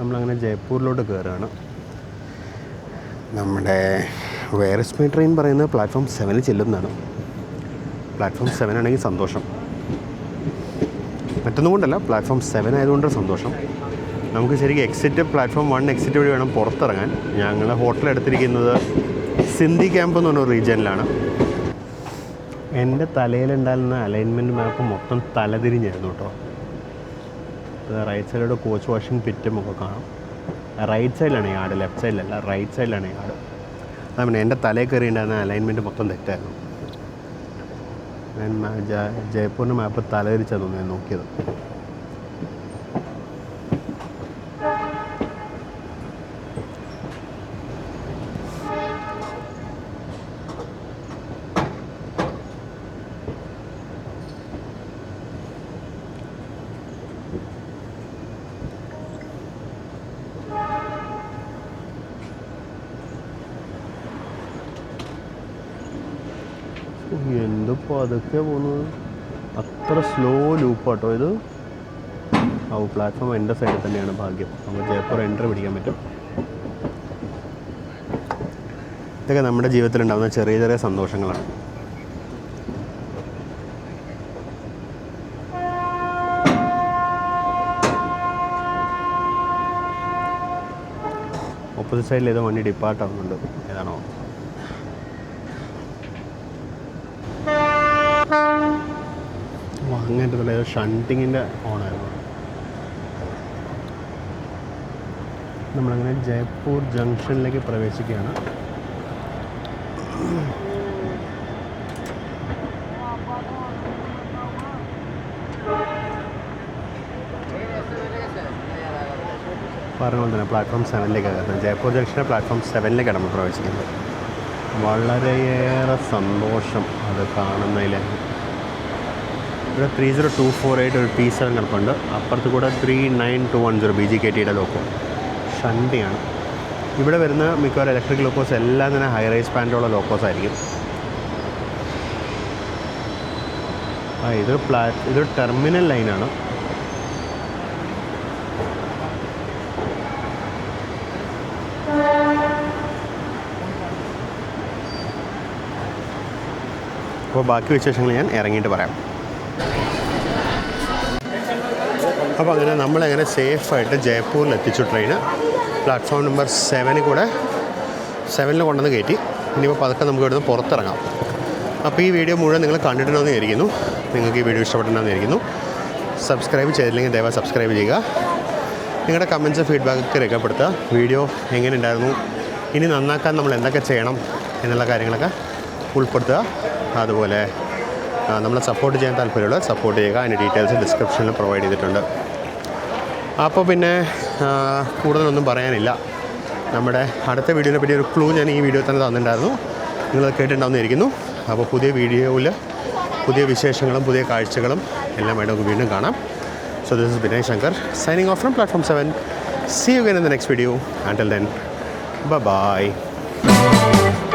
നമ്മളങ്ങനെ ജയ്പൂരിലോട്ട് കയറുകയാണ്. നമ്മുടെ വേറെസ്മി ട്രെയിൻ പറയുന്നത് പ്ലാറ്റ്ഫോം 7 ചെല്ലുന്നതാണ്. പ്ലാറ്റ്ഫോം 7 ആണെങ്കിൽ സന്തോഷം. മറ്റൊന്നും കൊണ്ടല്ല, പ്ലാറ്റ്ഫോം 7 ആയതുകൊണ്ട് സന്തോഷം. നമുക്ക് ശരിക്കും എക്സിറ്റ് പ്ലാറ്റ്ഫോം 1 എക്സിറ്റ് വഴി വേണം പുറത്തിറങ്ങാൻ. ഞങ്ങളുടെ ഹോട്ടൽ എടുത്തിരിക്കുന്നത് സിന്ധി ക്യാമ്പ് എന്ന് പറഞ്ഞ റീജിയനിലാണ്. എൻ്റെ തലയിലുണ്ടായിരുന്ന അലൈൻമെൻറ്റ് മാപ്പ് മൊത്തം തലതിരിഞ്ഞായിരുന്നു കേട്ടോ. റൈറ്റ് സൈഡിലൂടെ കോച്ച് വാഷിംഗ് പിറ്റും ഒക്കെ കാണാം. റൈറ്റ് സൈഡിലാണ് യാർഡ്, ലെഫ്റ്റ് സൈഡിലല്ല, റൈറ്റ് സൈഡിലാണ് യാർഡ്. അതാണ് എൻ്റെ തലയിൽ കയറി ഉണ്ടായിരുന്ന അലൈൻമെൻറ്റ് മൊത്തം തെറ്റായിരുന്നു. ഞാൻ ജയ്പൂരിൻ്റെ മാപ്പ് തലതിരിച്ചായിരുന്നു ഞാൻ നോക്കിയത്. എന്തിപ്പോൾ അതൊക്കെ പോകുന്നത്, അത്ര സ്ലോ ലൂപ്പാട്ടോ ഇത്. പ്ലാറ്റ്ഫോം എൻ്റെ സൈഡിൽ തന്നെയാണ് ഭാഗ്യം. നമുക്ക് ജയ്പൂർ എൻട്രി പിടിക്കാൻ പറ്റും. ഇതൊക്കെ നമ്മുടെ ജീവിതത്തിലുണ്ടാകുന്ന ചെറിയ ചെറിയ സന്തോഷങ്ങളാണ്. ഓപ്പോസിറ്റ് സൈഡിൽ ഏതോ വണ്ടി ഡിപ്പാർട്ട് ആവുന്നുണ്ട്. ഏതാണോ അങ്ങനത്തെ ഏതോ ഷണ്ടിങ്ങിൻ്റെ ഓണായിരുന്നു. നമ്മളങ്ങനെ ജയ്പൂർ ജംഗ്ഷനിലേക്ക് പ്രവേശിക്കുകയാണ്. പറഞ്ഞ പോലെ തന്നെ പ്ലാറ്റ്ഫോം 7ലേക്കാണ് കയറുന്നത്. ജയ്പൂർ ജംഗ്ഷൻ്റെ പ്ലാറ്റ്ഫോം 7ലേക്കാണ് നമ്മൾ പ്രവേശിക്കുന്നത്. വളരെയേറെ സന്തോഷം അത് കാണുന്നതിൽ. ഇവിടെ 30248 ഒരു T7 കിടപ്പുണ്ട്. അപ്പുറത്ത് കൂടെ 39210 BGKTയുടെ ലോക്കോ ഷണ്ടിയാണ്. ഇവിടെ വരുന്ന മിക്കവാറും ഇലക്ട്രിക് ലോക്കോസ് എല്ലാം തന്നെ ഹൈ റൈസ് സ്പാൻഡുള്ള ലോക്കോസ് ആയിരിക്കും. ഇതൊരു ടെർമിനൽ ലൈനാണ്. അപ്പോൾ ബാക്കി വിശേഷങ്ങൾ ഞാൻ ഇറങ്ങിയിട്ട് പറയാം. അപ്പോൾ അങ്ങനെ നമ്മളെങ്ങനെ സേഫായിട്ട് ജയ്പൂരിൽ എത്തിച്ചു. ട്രെയിന് പ്ലാറ്റ്ഫോം നമ്പർ 7 കൂടെ 7 കൊണ്ടുവന്ന് കയറ്റി. ഇനിയിപ്പോൾ പതുക്കെ നമുക്ക് ഇവിടുന്ന് പുറത്തിറങ്ങാം. അപ്പോൾ ഈ വീഡിയോ മുഴുവൻ നിങ്ങൾ കണ്ടിട്ടുണ്ടെന്ന് വിചാരിക്കുന്നു. നിങ്ങൾക്ക് ഈ വീഡിയോ ഇഷ്ടപ്പെട്ടിട്ടുണ്ടെന്ന് വിചാരിക്കുന്നു. സബ്സ്ക്രൈബ് ചെയ്തില്ലെങ്കിൽ ദയവായി സബ്സ്ക്രൈബ് ചെയ്യുക. നിങ്ങളുടെ കമൻറ്റ്സ് ഫീഡ്ബാക്കൊക്കെ രേഖപ്പെടുത്തുക. വീഡിയോ എങ്ങനെ ഉണ്ടായിരുന്നു, ഇനി നന്നാക്കാൻ നമ്മൾ എന്തൊക്കെ ചെയ്യണം എന്നുള്ള കാര്യങ്ങളൊക്കെ ഉൾപ്പെടുത്തുക. അതുപോലെ നമ്മളെ സപ്പോർട്ട് ചെയ്യാൻ താല്പര്യമുള്ള സപ്പോർട്ട് ചെയ്യുക. അതിൻ്റെ ഡീറ്റെയിൽസ് ഡിസ്ക്രിപ്ഷനിൽ പ്രൊവൈഡ് ചെയ്തിട്ടുണ്ട്. അപ്പോൾ പിന്നെ കൂടുതലൊന്നും പറയാനില്ല. നമ്മുടെ അടുത്ത വീഡിയോനെ പറ്റി ഒരു ക്ലൂ ഞാൻ ഈ വീഡിയോ തന്നെ തന്നിട്ടുണ്ടായിരുന്നു. നിങ്ങൾ കേട്ടിട്ടുണ്ടാവുന്നതായിരിക്കുന്നു. അപ്പോൾ പുതിയ വീഡിയോയിൽ പുതിയ വിശേഷങ്ങളും പുതിയ കാഴ്ചകളും എല്ലാമായിട്ട് നമുക്ക് വീണ്ടും കാണാം. So this is Vinay Shankar signing off from Platform 7. See you again in the next video. Until then, bye-bye.